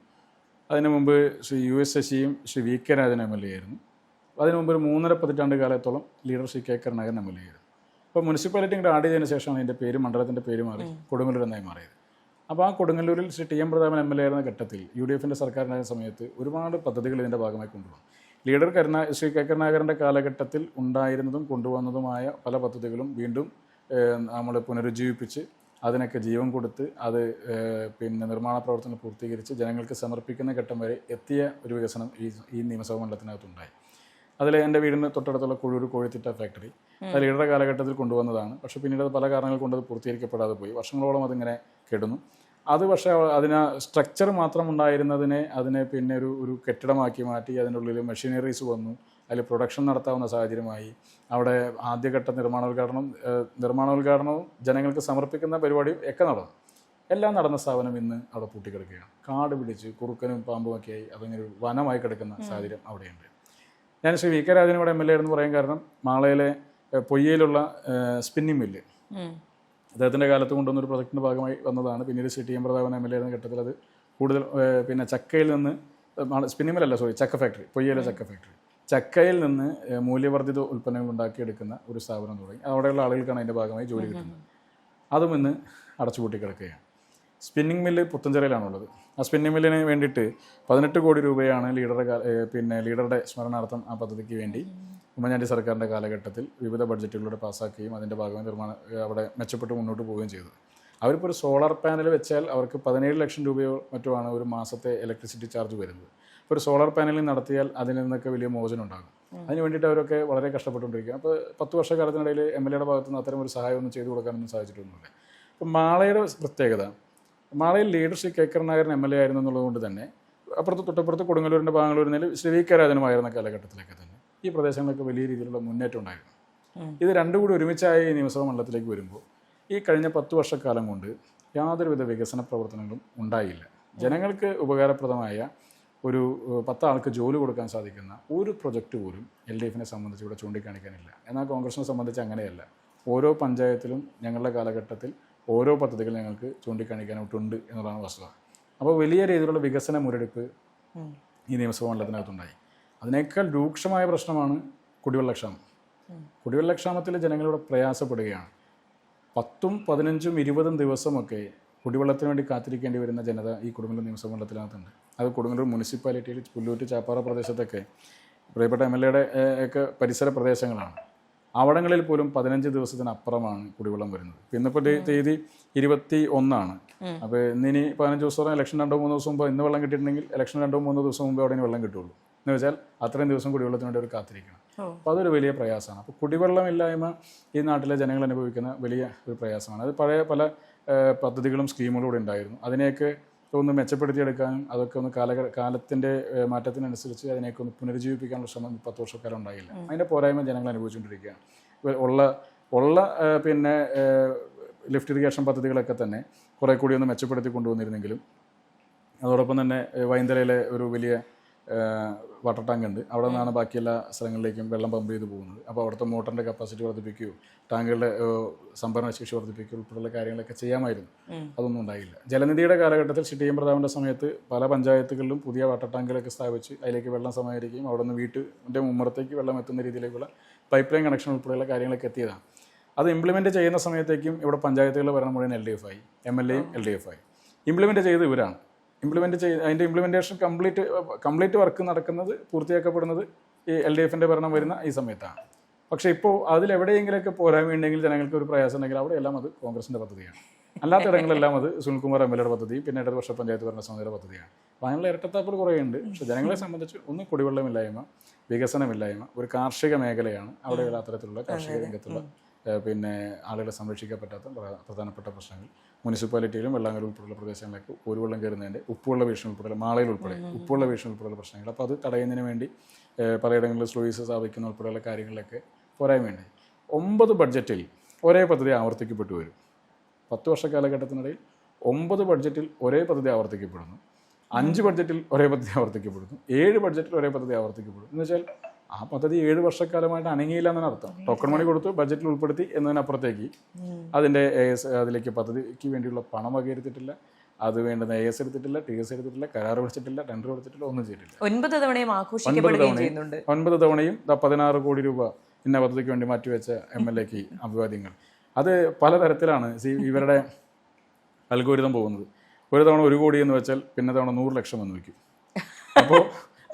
അതിനു മുമ്പ് Shri US ശശിയും Shri VK Rajan MLA ആയിരുന്നു. അതിനു മുമ്പ് ഒരു 3.5 പതിറ്റാണ്ട് കാലത്തോളം leader Shri K Karunakaran MLA ചെയ്തു. അപ്പോൾ മുനിസിപ്പാലിറ്റി ഇങ്ങോട്ട് ആഡ് ചെയ്തതിന് ശേഷമാണ് അതിൻ്റെ പേര്, മണ്ഡലത്തിൻ്റെ പേര് മാറി കൊടുങ്ങല്ലൂർ എന്നായി മാറിയത്. അപ്പോൾ ആ കൊടുങ്ങല്ലൂരിൽ ശ്രീ TM പ്രതാപൻ MLA ആയിരുന്ന ഘട്ടത്തിൽ UDFൻ്റെ സർക്കാരിനായ സമയത്ത് ഒരുപാട് പദ്ധതികൾ ഇതിൻ്റെ ഭാഗമായി കൊണ്ടുവന്നു. ലീഡർ ശ്രീ കെ കരുണാകരൻ്റെ കാലഘട്ടത്തിൽ ഉണ്ടായിരുന്നതും കൊണ്ടുവന്നതുമായ പല പദ്ധതികളും വീണ്ടും നമ്മൾ പുനരുജ്ജീവിപ്പിച്ച് അതിനൊക്കെ ജീവൻ കൊടുത്ത് അത് പിന്നെ നിർമ്മാണ പ്രവർത്തനം പൂർത്തീകരിച്ച് ജനങ്ങൾക്ക് സമർപ്പിക്കുന്ന ഘട്ടം വരെ എത്തിയ ഒരു വികസനം ഈ നിയമസഭാ മണ്ഡലത്തിനകത്തുണ്ടായി. അതിൽ എൻ്റെ വീടിന് തൊട്ടടുത്തുള്ള കുഴൂർ കോഴിത്തിട്ട ഫാക്ടറി അത് ലീഡറുടെ കാലഘട്ടത്തിൽ കൊണ്ടുവന്നതാണ്. പക്ഷേ പിന്നീട് അത് പല കാരണങ്ങൾ കൊണ്ട് അത് പൂർത്തീകരിക്കപ്പെടാതെ പോയി. വർഷങ്ങളോളം അതിങ്ങനെ കിടന്നു. അത് പക്ഷേ അതിന് സ്ട്രക്ചർ മാത്രം ഉണ്ടായിരുന്നതിനെ അതിനെ പിന്നെ ഒരു കെട്ടിടമാക്കി മാറ്റി അതിൻ്റെ ഉള്ളിൽ മെഷീനറീസ് വന്നു. അതിൽ പ്രൊഡക്ഷൻ നടത്താവുന്ന സാഹചര്യമായി. അവിടെ ആദ്യഘട്ട നിർമ്മാണോദ്ഘാടനവും ജനങ്ങൾക്ക് സമർപ്പിക്കുന്ന പരിപാടിയും ഒക്കെ നടന്നു. എല്ലാം നടന്ന സ്ഥാപനം ഇന്ന് അവിടെ പൂട്ടിക്കിടക്കുകയാണ്. കാട് പിടിച്ച് കുറുക്കനും പാമ്പുമൊക്കെയായി അതങ്ങനെ ഒരു വനമായി കിടക്കുന്ന സാഹചര്യം അവിടെയുണ്ട്. ഞാൻ ശ്രീ വി കെ രാജനും ഇവിടെ MLA എന്ന് പറയാൻ കാരണം മാളയിലെ പൊയ്യയിലുള്ള സ്പിന്നിങ് മില്ല് അദ്ദേഹത്തിൻ്റെ കാലത്ത് കൊണ്ടുവന്നൊരു പ്രൊജക്റ്റിൻ്റെ ഭാഗമായി വന്നതാണ്. പിന്നീട് ശ്രീ TM പ്രതാപൻ MLA എന്ന ഘട്ടത്തിൽ അത് കൂടുതൽ പിന്നെ ചക്കയിൽ നിന്ന് സ്പിന്നിങ് മില്ലല്ല ചക്ക ഫാക്ടറി, പൊയ്യയിലെ ചക്ക ഫാക്ടറി, ചക്കയിൽ നിന്ന് മൂല്യവർദ്ധിത ഉൽപ്പന്നങ്ങൾ ഉണ്ടാക്കിയെടുക്കുന്ന ഒരു സ്ഥാപനം തുടങ്ങി. അവിടെയുള്ള ആളുകൾക്കാണ് അതിൻ്റെ ഭാഗമായി ജോലി കിട്ടുന്നത്. അതും ഇന്ന് അടച്ചുപൂട്ടി കിടക്കുകയാണ്. സ്പിന്നിങ് മില്ല് പുത്തഞ്ചിറയിലാണുള്ളത്. ആ സ്പിന്നിങ് മില്ലിന് വേണ്ടിയിട്ട് 18 കോടി രൂപയാണ് ലീഡറുടെ സ്മരണാർത്ഥം ആ പദ്ധതിക്ക് വേണ്ടി ഉമ്മൻചാണ്ടി സർക്കാരിൻ്റെ കാലഘട്ടത്തിൽ വിവിധ ബഡ്ജറ്റുകളിലൂടെ പാസ്സാക്കുകയും അതിൻ്റെ ഭാഗമായി അവിടെ മെച്ചപ്പെട്ട് മുന്നോട്ട് പോവുകയും ചെയ്തത്. അവരിപ്പോൾ ഒരു സോളാർ പാനൽ വെച്ചാൽ അവർക്ക് 17 ലക്ഷം രൂപയോ മറ്റോ ആണ് ഒരു മാസത്തെ ഇലക്ട്രിസിറ്റി ചാർജ് വരുന്നത്. ഇപ്പോൾ ഒരു സോളാർ പാനലിൽ നടത്തിയാൽ അതിൽ നിന്നൊക്കെ വലിയ മോചനം ഉണ്ടാകും. അതിന് വേണ്ടിയിട്ട് അവരൊക്കെ വളരെ കഷ്ടപ്പെട്ടുകൊണ്ടിരിക്കുക. അപ്പോൾ 10 വർഷക്കാലത്തിനിടയിൽ MLA ഭാഗത്തു നിന്ന് അത്തരം ഒരു സഹായമൊന്നും ചെയ്തു കൊടുക്കാനൊന്നും സാധിച്ചിട്ടൊന്നുമില്ല. അപ്പോൾ മാളയുടെ പ്രത്യേകത, മാളയിൽ leader Shri K Karunakaran MLA ആയിരുന്നു എന്നുള്ളത് കൊണ്ട് തന്നെ തൊട്ടപ്പുറത്ത് കൊടുങ്ങല്ലൂരിൻ്റെ ഭാഗങ്ങളൂരിൽ ശ്രീ വി കെ രാജനുമായിരുന്ന കാലഘട്ടത്തിലൊക്കെ തന്നെ ഈ പ്രദേശങ്ങളിലൊക്കെ വലിയ രീതിയിലുള്ള മുന്നേറ്റം ഉണ്ടായിരുന്നു. ഇത് രണ്ടും കൂടി ഒരുമിച്ചായി ഈ നിയമസഭാ മണ്ഡലത്തിലേക്ക് വരുമ്പോൾ ഈ കഴിഞ്ഞ 10 വർഷക്കാലം കൊണ്ട് യാതൊരുവിധ വികസന പ്രവർത്തനങ്ങളും ഉണ്ടായില്ല. ജനങ്ങൾക്ക് ഉപകാരപ്രദമായ ഒരു 10 ആൾക്ക് ജോലി കൊടുക്കാൻ സാധിക്കുന്ന ഒരു പ്രൊജക്റ്റ് പോലും LDFനെ സംബന്ധിച്ച് ഇവിടെ ചൂണ്ടിക്കാണിക്കാനില്ല. എന്നാൽ കോൺഗ്രസിനെ സംബന്ധിച്ച് അങ്ങനെയല്ല. ഓരോ പഞ്ചായത്തിലും ഞങ്ങളുടെ കാലഘട്ടത്തിൽ ഓരോ പദ്ധതികൾ ഞങ്ങൾക്ക് ചൂണ്ടിക്കാണിക്കാനായിട്ടുണ്ട് എന്നുള്ളതാണ് വസ്തുത. അപ്പോൾ വലിയ രീതിയിലുള്ള വികസന മുരടിപ്പ് ഈ നിയമസഭാ മണ്ഡലത്തിനകത്തുണ്ടായി. അതിനേക്കാൾ രൂക്ഷമായ പ്രശ്നമാണ് കുടിവെള്ളക്ഷാമം. കുടിവെള്ളക്ഷാമത്തിൽ ജനങ്ങളിവിടെ പ്രയാസപ്പെടുകയാണ്. 10, 15, 20 ദിവസമൊക്കെ കുടിവെള്ളത്തിന് വേണ്ടി കാത്തിരിക്കേണ്ടി വരുന്ന ജനത ഈ കൊടുങ്ങല്ലൂർ നിയമസഭാ മണ്ഡലത്തിനകത്തുണ്ട്. അത് കൊടുങ്ങല്ലൂർ മുനിസിപ്പാലിറ്റിയിൽ പുല്ലൂറ്റ് ചാപ്പാറ പ്രദേശത്തൊക്കെ പ്രിയപ്പെട്ട MLAയുടെ ഒക്കെ പരിസര പ്രദേശങ്ങളാണ്. അവിടങ്ങളിൽ പോലും 15 ദിവസത്തിനപ്പുറമാണ് കുടിവെള്ളം വരുന്നത്. ഇന്നിപ്പോൾ തീയതി 21. അപ്പോൾ ഇന്നിനി 15 ദിവസം ഇലക്ഷൻ 2-3 ദിവസം മുമ്പ് ഇന്ന് വെള്ളം കിട്ടിയിട്ടുണ്ടെങ്കിൽ ഇലക്ഷൻ 2-3 ദിവസം മുമ്പ് അവിടെ വെള്ളം കിട്ടുള്ളൂ. എന്ന് വെച്ചാൽ അത്രയും ദിവസം കുടിവെള്ളത്തിന് വേണ്ടി അവർ കാത്തിരിക്കണം. അപ്പോൾ അതൊരു വലിയ പ്രയാസമാണ്. അപ്പോൾ കുടിവെള്ളമില്ലായ്മ ഈ നാട്ടിലെ ജനങ്ങൾ അനുഭവിക്കുന്ന വലിയ ഒരു പ്രയാസമാണ്. അത് പഴയ പല പദ്ധതികളും സ്കീമുകളും ഇവിടെ ഉണ്ടായിരുന്നു. അതിനെയൊക്കെ ഒന്ന് മെച്ചപ്പെടുത്തിയെടുക്കാനും അതൊക്കെ ഒന്ന് കാലത്തിൻ്റെ മാറ്റത്തിനനുസരിച്ച് അതിനെയൊക്കെ ഒന്ന് പുനരുജ്ജീവിപ്പിക്കാനുള്ള ശ്രമം 10 വർഷക്കാലം ഉണ്ടായില്ല. അതിൻ്റെ പോരായ്മ ജനങ്ങൾ അനുഭവിച്ചുകൊണ്ടിരിക്കുകയാണ്. ഉള്ള പിന്നെ ലിഫ്റ്റ് ഇറിഗേഷൻ പദ്ധതികളൊക്കെ തന്നെ കുറേ കൂടി ഒന്ന് മെച്ചപ്പെടുത്തി കൊണ്ടുവന്നിരുന്നെങ്കിലും അതോടൊപ്പം തന്നെ വൈന്തലയിലെ ഒരു വലിയ വാട്ടർ ടാങ്ക് ഉണ്ട്. അവിടെ നിന്നാണ് ബാക്കി എല്ലാ സ്ഥലങ്ങളിലേക്കും വെള്ളം പമ്പ് ചെയ്ത് പോകുന്നത്. അപ്പോൾ അവിടുത്തെ മോട്ടറിൻ്റെ കപ്പാസിറ്റി വർദ്ധിപ്പിക്കുകയോ ടാങ്കുകളുടെ സംഭരണ ശേഷി വർദ്ധിപ്പിക്കുകയോ ഉൾപ്പെടെയുള്ള കാര്യങ്ങളൊക്കെ ചെയ്യാമായിരുന്നു. അതൊന്നും ഉണ്ടായില്ല. ജലനിധിയുടെ കാലഘട്ടത്തിൽ ശ്രീ TM പ്രതാപൻ്റെ സമയത്ത് പല പഞ്ചായത്തുകളിലും പുതിയ വാട്ടർ ടാങ്കുകളൊക്കെ സ്ഥാപിച്ച് അതിലേക്ക് വെള്ളം സമാഹരിക്കുകയും അവിടെ നിന്ന് വീട്ടിൻ്റെ മുമ്പത്തേക്ക് വെള്ളം എത്തുന്ന രീതിയിലേക്കുള്ള പൈപ്പ് ലൈൻ കണക്ഷൻ ഉൾപ്പെടെയുള്ള കാര്യങ്ങളൊക്കെ എത്തിയതാണ്. അത് ഇംപ്ലിമെൻറ്റ് ചെയ്യുന്ന സമയത്തേക്കും ഇവിടെ പഞ്ചായത്തുകളുടെ ഭരണം മുഴുവൻ LDF ആയി, MLAയും LDF ആയി. ഇംപ്ലിമെൻറ്റ് ചെയ്ത് ഇവരാണ്. അതിൻ്റെ ഇംപ്ലിമെൻറ്റേഷൻ കംപ്ലീറ്റ് വർക്ക് നടക്കുന്നത് പൂർത്തിയാക്കപ്പെടുന്നത് ഈ LDFൻ്റെ ഭരണം വരുന്ന ഈ സമയത്താണ്. പക്ഷേ ഇപ്പോൾ അതിലെവിടെയെങ്കിലുമൊക്കെ പോരായ്മയുണ്ടെങ്കിൽ ജനങ്ങൾക്ക് ഒരു പ്രയാസം ഉണ്ടെങ്കിൽ അവിടെയെല്ലാം അത് കോൺഗ്രസിൻ്റെ പദ്ധതിയാണ്. അല്ലാത്ത ഇടങ്ങളെല്ലാം അത് സുനിൽകുമാർ MLAയുടെ പദ്ധതിയും പിന്നെ ഇടതുപക്ഷ പഞ്ചായത്ത് ഭരണ സമിതിയുടെ പദ്ധതിയാണ്. അപ്പോൾ അതിനുള്ള ഇരട്ടത്താപ്പൽ കുറേ ഉണ്ട്. പക്ഷേ ജനങ്ങളെ സംബന്ധിച്ച് ഒന്ന് കുടിവെള്ളമില്ലായ്മ, വികസനമില്ലായ്മ, ഒരു കാർഷിക മേഖലയാണ് അവിടെയുള്ള അത്തരത്തിലുള്ള കാർഷിക രംഗത്തുള്ള പിന്നെ ആളുകളെ സംരക്ഷിക്കാൻ പറ്റാത്ത പ്രധാനപ്പെട്ട പ്രശ്നങ്ങൾ. മുനിസിപ്പാലിറ്റിയിലും വെള്ളാങ്കൽ ഉൾപ്പെടെയുള്ള പ്രദേശങ്ങളിലേക്ക് ഒരു വെള്ളം കയറുന്നതിൻ്റെ ഉപ്പുവെള്ള ഭീഷണി ഉൾപ്പെടെ മാളയിൽ ഉൾപ്പെടെ ഉപ്പുവെള്ള ഭീഷണി ഉൾപ്പെടെയുള്ള പ്രശ്നങ്ങൾ. അപ്പോൾ അത് തടയുന്നതിന് വേണ്ടി പലയിടങ്ങളിൽ സ്ലൂയിസ് സ്ഥാപിക്കുന്ന ഉൾപ്പെടെയുള്ള കാര്യങ്ങളിലൊക്കെ പോരായ്മയുണ്ട്. 9 ബഡ്ജറ്റിൽ ഒരേ പദ്ധതി ആവർത്തിക്കപ്പെട്ടു വരും. 10 വർഷ കാലഘട്ടത്തിനിടയിൽ 9 ബഡ്ജറ്റിൽ ഒരേ പദ്ധതി ആവർത്തിക്കപ്പെടുന്നു. 5 ബഡ്ജറ്റിൽ ഒരേ പദ്ധതി ആവർത്തിക്കപ്പെടുന്നു. 7 ബഡ്ജറ്റിൽ ഒരേ പദ്ധതി ആവർത്തിക്കപ്പെടുന്നു. എന്ന് വെച്ചാൽ ആ പദ്ധതി 7 വർഷക്കാലമായിട്ട് അനങ്ങിയില്ല എന്നാണ് അർത്ഥം. ടോക്കൺ മണി കൊടുത്ത് ബഡ്ജറ്റിൽ ഉൾപ്പെടുത്തി എന്നതിനപ്പുറത്തേക്ക് അതിലേക്ക് പദ്ധതിക്ക് വേണ്ടിയുള്ള പണം വകയിരുത്തിയിട്ടില്ല. അത് വേണ്ടുന്ന AS എടുത്തിട്ടില്ല, TS എടുത്തിട്ടില്ല, കരാർ വിളിച്ചിട്ടില്ല, ടെൻഡർ കൊടുത്തിട്ടില്ല, ഒന്നും ചെയ്തിട്ടില്ല. 9 തവണയും ആഘോഷിക്കപ്പെടുകയും ചെയ്യുന്നുണ്ട്. 9 തവണയും 16 കോടി രൂപ ഇന്ന പദ്ധതിക്ക് വേണ്ടി മാറ്റിവെച്ച MLAക്ക് അഭിവാദ്യങ്ങൾ. അത് പലതരത്തിലാണ് ഇവരുടെ അൽഗോരിതം പോകുന്നത്. ഒരു തവണ 1 കോടി എന്ന് വെച്ചാൽ പിന്നെ തവണ 100 ലക്ഷം എന്ന് വയ്ക്കും. അപ്പോൾ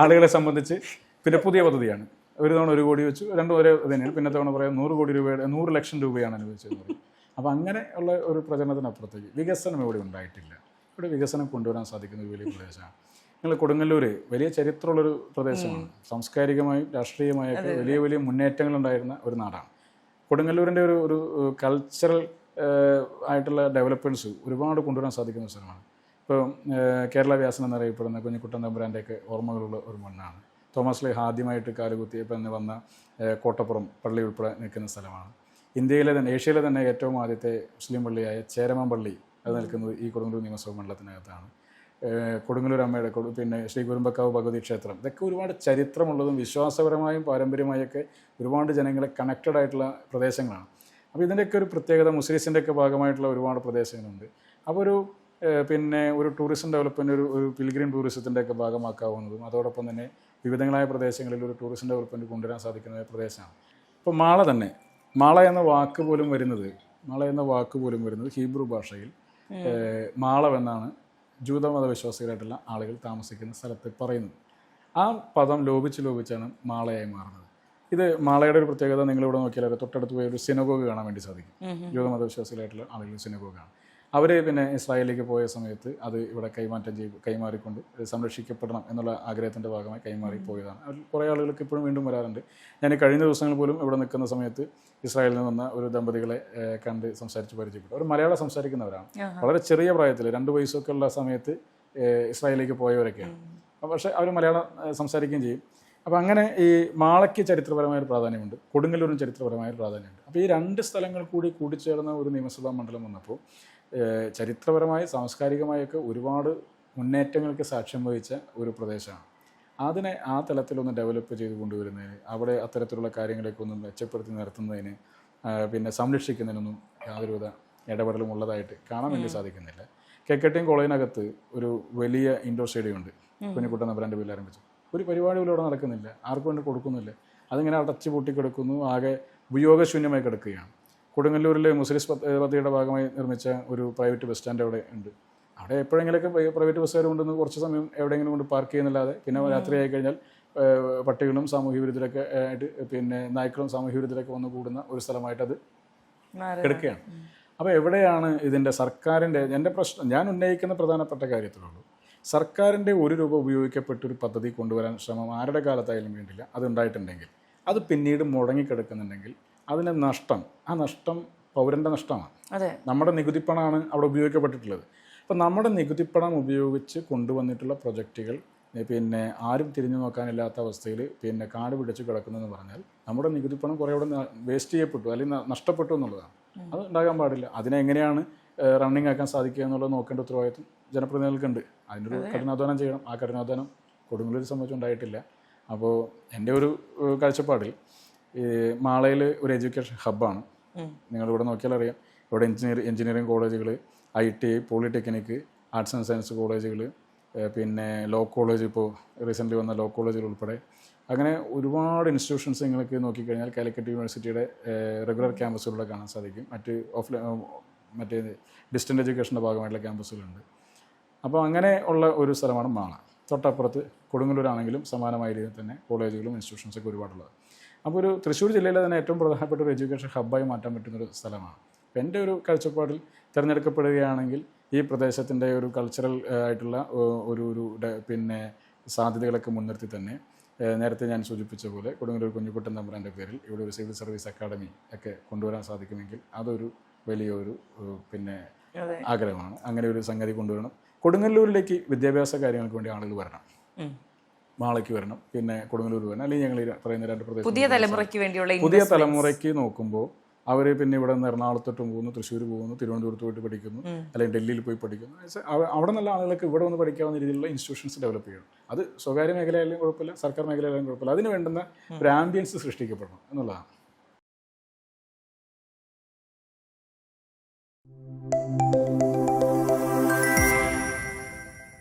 ആളുകളെ സംബന്ധിച്ച് പിന്നെ പുതിയ പദ്ധതിയാണ്. ഒരു തവണ 1 കോടി വെച്ചു, രണ്ടും ഒരേ തന്നെയാണ്. പിന്നെ തവണ പറയാം 100 കോടി രൂപയുടെ 100 ലക്ഷം രൂപയാണ് അനുവദിച്ചതെന്ന് പറയും. അപ്പോൾ അങ്ങനെ ഉള്ള ഒരു പ്രചരണത്തിനപ്പുറത്തേക്ക് വികസനം ഇവിടെ ഉണ്ടായിട്ടില്ല. ഇവിടെ വികസനം കൊണ്ടുവരാൻ സാധിക്കുന്ന ഒരു വലിയ പ്രദേശമാണ്. നിങ്ങൾ കൊടുങ്ങല്ലൂർ വലിയ ചരിത്രമുള്ളൊരു പ്രദേശമാണ്. സാംസ്കാരികമായും രാഷ്ട്രീയമായൊക്കെ വലിയ വലിയ മുന്നേറ്റങ്ങൾ ഉണ്ടായിരുന്ന ഒരു നാടാണ്. കൊടുങ്ങല്ലൂരിൻ്റെ ഒരു കൾച്ചറൽ ആയിട്ടുള്ള ഡെവലപ്മെൻറ്റ്സ് ഒരുപാട് കൊണ്ടുവരാൻ സാധിക്കുന്ന ഒരു സ്ഥലമാണ്. ഇപ്പോൾ കേരള വ്യാസൻ എന്നറിയപ്പെടുന്ന കുഞ്ഞിക്കുട്ടൻ തമ്പുരാൻ്റെയൊക്കെ ഓർമ്മകളുള്ള ഒരു മണ്ണാണ്. തോമസ് ലീഹ ആദ്യമായിട്ട് കാലുകുത്തിയപ്പോൾ എന്ന് വന്ന കോട്ടപ്പുറം പള്ളി ഉൾപ്പെടെ നിൽക്കുന്ന സ്ഥലമാണ്. ഏഷ്യയിലെ തന്നെ ഏറ്റവും ആദ്യത്തെ മുസ്ലിം പള്ളിയായ ചേരമാൻ പള്ളി അത് നിൽക്കുന്നത് ഈ കൊടുങ്ങല്ലൂർ നിയമസഭാ മണ്ഡലത്തിനകത്താണ്. കൊടുങ്ങല്ലൂർ അമ്മയുടെ പിന്നെ ശ്രീ കുരുമ്പക്കാവ് ഭഗവതി ക്ഷേത്രം, ഇതൊക്കെ ഒരുപാട് ചരിത്രമുള്ളതും വിശ്വാസപരമായും പാരമ്പര്യമായൊക്കെ ഒരുപാട് ജനങ്ങളെ കണക്റ്റഡ് ആയിട്ടുള്ള പ്രദേശങ്ങളാണ്. അപ്പോൾ ഇതിൻ്റെയൊക്കെ ഒരു പ്രത്യേകത മുസ്ലിംസിൻ്റെയൊക്കെ ഭാഗമായിട്ടുള്ള ഒരുപാട് പ്രദേശങ്ങളുണ്ട്. അപ്പോൾ പിന്നെ ഒരു ടൂറിസം ഡെവലപ്മെൻറ്റ് ഒരു പിൽഗ്രിം ടൂറിസത്തിൻ്റെയൊക്കെ ഭാഗമാക്കാവുന്നതും അതോടൊപ്പം തന്നെ വിവിധങ്ങളായ പ്രദേശങ്ങളിൽ ഒരു ടൂറിസം ഡെവലപ്മെൻറ്റ് കൊണ്ടുവരാൻ സാധിക്കുന്ന പ്രദേശമാണ്. ഇപ്പോൾ മാള എന്ന വാക്ക് പോലും വരുന്നത് ഹീബ്രു ഭാഷയിൽ മാളവെന്നാണ് ജൂതമത വിശ്വാസികളായിട്ടുള്ള ആളുകൾ താമസിക്കുന്ന സ്ഥലത്ത് പറയുന്നത്. ആ പദം ലോപിച്ചാണ് മാളയായി മാറുന്നത്. ഇത് മാളയുടെ ഒരു പ്രത്യേകത നിങ്ങളിവിടെ നോക്കിയാൽ തൊട്ടടുത്ത് പോയി ഒരു സിനഗോഗ് കാണാൻ വേണ്ടി സാധിക്കും. ജൂതമത വിശ്വാസികളായിട്ടുള്ള ആളുകൾ സിനഗോഗാണ്. അവർ പിന്നെ ഇസ്രായേലിലേക്ക് പോയ സമയത്ത് അത് ഇവിടെ കൈമാറിക്കൊണ്ട് സംരക്ഷിക്കപ്പെടണം എന്നുള്ള ആഗ്രഹത്തിൻ്റെ ഭാഗമായി കൈമാറി പോയതാണ്. അതിൽ കുറേ ആളുകൾക്ക് ഇപ്പോഴും വീണ്ടും വരാറുണ്ട്. ഞാൻ കഴിഞ്ഞ ദിവസങ്ങൾ പോലും ഇവിടെ നിൽക്കുന്ന സമയത്ത് ഇസ്രായേലിൽ നിന്ന് വന്ന ഒരു ദമ്പതികളെ കണ്ട് സംസാരിച്ച് പരിചയപ്പെട്ടു. അവർ മലയാളം സംസാരിക്കുന്നവരാണ്. വളരെ ചെറിയ പ്രായത്തിൽ 2 വയസ്സൊക്കെ ഉള്ള സമയത്ത് ഇസ്രായേലിലേക്ക് പോയവരൊക്കെയാണ്. പക്ഷേ അവർ മലയാളം സംസാരിക്കുകയും ചെയ്യും. അപ്പോൾ അങ്ങനെ ഈ മാളയ്ക്ക് ചരിത്രപരമായൊരു പ്രാധാന്യമുണ്ട്, കൊടുങ്ങല്ലൂരിന് ചരിത്രപരമായൊരു പ്രാധാന്യമുണ്ട്. അപ്പോൾ ഈ 2 സ്ഥലങ്ങൾ കൂടിച്ചേർന്ന ഒരു നിയമസഭാ മണ്ഡലം വന്നപ്പോൾ ചരിത്രപരമായി സാംസ്കാരികമായൊക്കെ ഒരുപാട് മുന്നേറ്റങ്ങൾക്ക് സാക്ഷ്യം വഹിച്ച ഒരു പ്രദേശമാണ്. അതിനെ ആ തലത്തിലൊന്ന് ഡെവലപ്പ് ചെയ്ത് കൊണ്ടുവരുന്നതിന്, അവിടെ അത്തരത്തിലുള്ള കാര്യങ്ങളൊക്കെ ഒന്ന് മെച്ചപ്പെടുത്തി നിർത്തുന്നതിന്, പിന്നെ സംരക്ഷിക്കുന്നതിനൊന്നും യാതൊരുവിധ ഇടപെടലും ഉള്ളതായിട്ട് കാണാൻ വേണ്ടി സാധിക്കുന്നില്ല. KKTM കോളേജിനകത്ത് ഒരു വലിയ ഇൻഡോർ സ്റ്റേഡിയം ഉണ്ട്. കുഞ്ഞിക്കുട്ടൻ തമ്പുരാൻ്റെ പേരിൽ ആരംഭിച്ചു. ഒരു പരിപാടി പോലും അവിടെ നടക്കുന്നില്ല, ആർക്കും വേണ്ടി കൊടുക്കുന്നില്ല. അതിങ്ങനെ അടച്ചു പൂട്ടി കിടക്കുന്നു, ആകെ ഉപയോഗശൂന്യമായി കിടക്കുകയാണ്. കൊടുങ്ങല്ലൂരിലെ മുസ്ലിം പദ്ധതിയുടെ ഭാഗമായി നിർമ്മിച്ച ഒരു പ്രൈവറ്റ് ബസ് സ്റ്റാൻഡ് അവിടെ ഉണ്ട്. അവിടെ എപ്പോഴെങ്കിലൊക്കെ പ്രൈവറ്റ് ബസ്സുകാർ കൊണ്ടുവന്ന് കുറച്ച് സമയം എവിടെയെങ്കിലും കൊണ്ട് പാർക്ക് ചെയ്യുന്നില്ലാതെ പിന്നെ രാത്രിയായി കഴിഞ്ഞാൽ പട്ടികളും സാമൂഹ്യ വിരുദ്ധരൊക്കെ ആയിട്ട് പിന്നെ നായ്ക്കളും സാമൂഹ്യ വിരുദ്ധരൊക്കെ വന്ന് കൂടുന്ന ഒരു സ്ഥലമായിട്ട് അത് കിടക്കുകയാണ്. അപ്പോൾ എവിടെയാണ് ഇതിൻ്റെ സർക്കാരിൻ്റെ എൻ്റെ പ്രശ്നം? ഞാൻ ഉന്നയിക്കുന്ന പ്രധാനപ്പെട്ട കാര്യത്തിലുള്ളൂ, സർക്കാരിൻ്റെ 1 രൂപ ഉപയോഗിക്കപ്പെട്ടൊരു പദ്ധതി കൊണ്ടുവരാൻ ശ്രമം ആരുടെ കാലത്തായാലും വേണ്ടില്ല, അതുണ്ടായിട്ടുണ്ടെങ്കിൽ അത് പിന്നീട് മുടങ്ങിക്കിടക്കുന്നുണ്ടെങ്കിൽ അതിൻ്റെ നഷ്ടം പൗരൻ്റെ നഷ്ടമാണ്. നമ്മുടെ നികുതിപ്പണമാണ് അവിടെ ഉപയോഗിക്കപ്പെട്ടിട്ടുള്ളത്. അപ്പം നമ്മുടെ നികുതിപ്പണം ഉപയോഗിച്ച് കൊണ്ടുവന്നിട്ടുള്ള പ്രൊജക്റ്റുകൾ പിന്നെ ആരും തിരിഞ്ഞു നോക്കാനില്ലാത്ത അവസ്ഥയിൽ പിന്നെ കാട് പിടിച്ച് കിടക്കുന്നതെന്ന് പറഞ്ഞാൽ നമ്മുടെ നികുതിപ്പണം കുറേ അവിടെ വേസ്റ്റ് ചെയ്യപ്പെട്ടു അല്ലെങ്കിൽ നഷ്ടപ്പെട്ടു എന്നുള്ളതാണ്. അത് ഉണ്ടാകാൻ പാടില്ല. അതിനെ എങ്ങനെയാണ് റണ്ണിങ് ആക്കാൻ സാധിക്കുക എന്നുള്ളത് നോക്കേണ്ട ഉത്തരവാദിത്വം ജനപ്രതിനിധികൾക്കുണ്ട്. അതിനൊരു കഠിനാധ്വാനം ചെയ്യണം. ആ കഠിനാധ്വാനം കൊടുങ്ങല്ലൂർ സംബന്ധിച്ച് ഉണ്ടായിട്ടില്ല. അപ്പോൾ എൻ്റെ ഒരു കാഴ്ചപ്പാടിൽ ഈ മാളയിൽ ഒരു എഡ്യൂക്കേഷൻ ഹബ്ബാണ്. നിങ്ങളിവിടെ നോക്കിയാൽ അറിയാം. ഇവിടെ എഞ്ചിനീയറിംഗ് കോളേജുകൾ, ITI, polytechnic, arts and science കോളേജുകൾ, പിന്നെ ലോ കോളേജ്, ഇപ്പോൾ റീസെൻ്റ്ലി വന്ന ലോ കോളേജുകൾ ഉൾപ്പെടെ അങ്ങനെ ഒരുപാട് ഇൻസ്റ്റിറ്റ്യൂഷൻസ് നിങ്ങൾക്ക് നോക്കിക്കഴിഞ്ഞാൽ കാലിക്കറ്റ് യൂണിവേഴ്സിറ്റിയുടെ റെഗുലർ ക്യാമ്പസുകളിലൂടെ കാണാൻ സാധിക്കും. മറ്റേ ഡിസ്റ്റൻ്റ് എഡ്യൂക്കേഷൻ്റെ ഭാഗമായിട്ടുള്ള ക്യാമ്പസുകളുണ്ട്. അപ്പോൾ അങ്ങനെ ഉള്ള ഒരു സ്ഥലമാണ് മാള. തൊട്ടപ്പുറത്ത് കൊടുങ്ങല്ലൂരാണെങ്കിലും സമാനമായ രീതിയിൽ തന്നെ കോളേജുകളും ഇൻസ്റ്റിറ്റ്യൂഷൻസൊക്കെ ഒരുപാടുള്ളത്. അപ്പോൾ ഒരു തൃശ്ശൂർ ജില്ലയിലെ തന്നെ ഏറ്റവും പ്രധാനപ്പെട്ട ഒരു എഡ്യൂക്കേഷൻ ഹബ്ബായി മാറ്റാൻ പറ്റുന്നൊരു സ്ഥലമാണ്. അപ്പോൾ എൻ്റെ ഒരു കാഴ്ചപ്പാടിൽ തിരഞ്ഞെടുക്കപ്പെടുകയാണെങ്കിൽ ഈ പ്രദേശത്തിൻ്റെ ഒരു കൾച്ചറൽ ആയിട്ടുള്ള ഒരു പിന്നെ സാധ്യതകളൊക്കെ മുൻനിർത്തി തന്നെ നേരത്തെ ഞാൻ സൂചിപ്പിച്ച പോലെ കൊടുങ്ങല്ലൂർ കുഞ്ഞിക്കുട്ടൻ തമ്പുരാൻ്റെ പേരിൽ ഇവിടെ ഒരു സിവിൽ സർവീസ് അക്കാഡമി ഒക്കെ കൊണ്ടുവരാൻ സാധിക്കുമെങ്കിൽ അതൊരു വലിയൊരു പിന്നെ ആഗ്രഹമാണ്. അങ്ങനെ ഒരു സംഗതി കൊണ്ടുവരണം. കൊടുങ്ങല്ലൂരിലേക്ക് വിദ്യാഭ്യാസ കാര്യങ്ങൾക്ക് വേണ്ടി ആളുകൾ വരണം, മാളയ്ക്ക് വരണം, പിന്നെ കൊടുങ്ങല്ലൂർ വരണം. അല്ലെങ്കിൽ ഞങ്ങൾ പറയുന്ന 2 പ്രദേശം പുതിയ തലമുറയ്ക്ക് നോക്കുമ്പോൾ അവർ പിന്നെ ഇവിടെ നിന്ന് എറണാകുളത്തോട്ടും പോകുന്നു, തൃശ്ശൂർ പോകുന്നു, തിരുവനന്തപുരത്ത് പോയിട്ട് പഠിക്കുന്നു, അല്ലെങ്കിൽ ഡൽഹിയിൽ പോയി പഠിക്കുന്നു. അവിടെ നല്ല ആളുകൾക്ക് ഇവിടെ വന്ന് പഠിക്കാവുന്ന രീതിയിലുള്ള ഇൻസ്റ്റിറ്റ്യൂഷൻസ് ഡെവലപ്പ് ചെയ്യണം. അത് സ്വകാര്യ മേഖലയായാലും കുഴപ്പമില്ല, സർക്കാർ മേഖലയായാലും കുഴപ്പമില്ല. അതിന് വേണ്ടുന്ന ഒരു ആംബിയൻസ് സൃഷ്ടിക്കപ്പെടണം എന്നുള്ളതാണ്.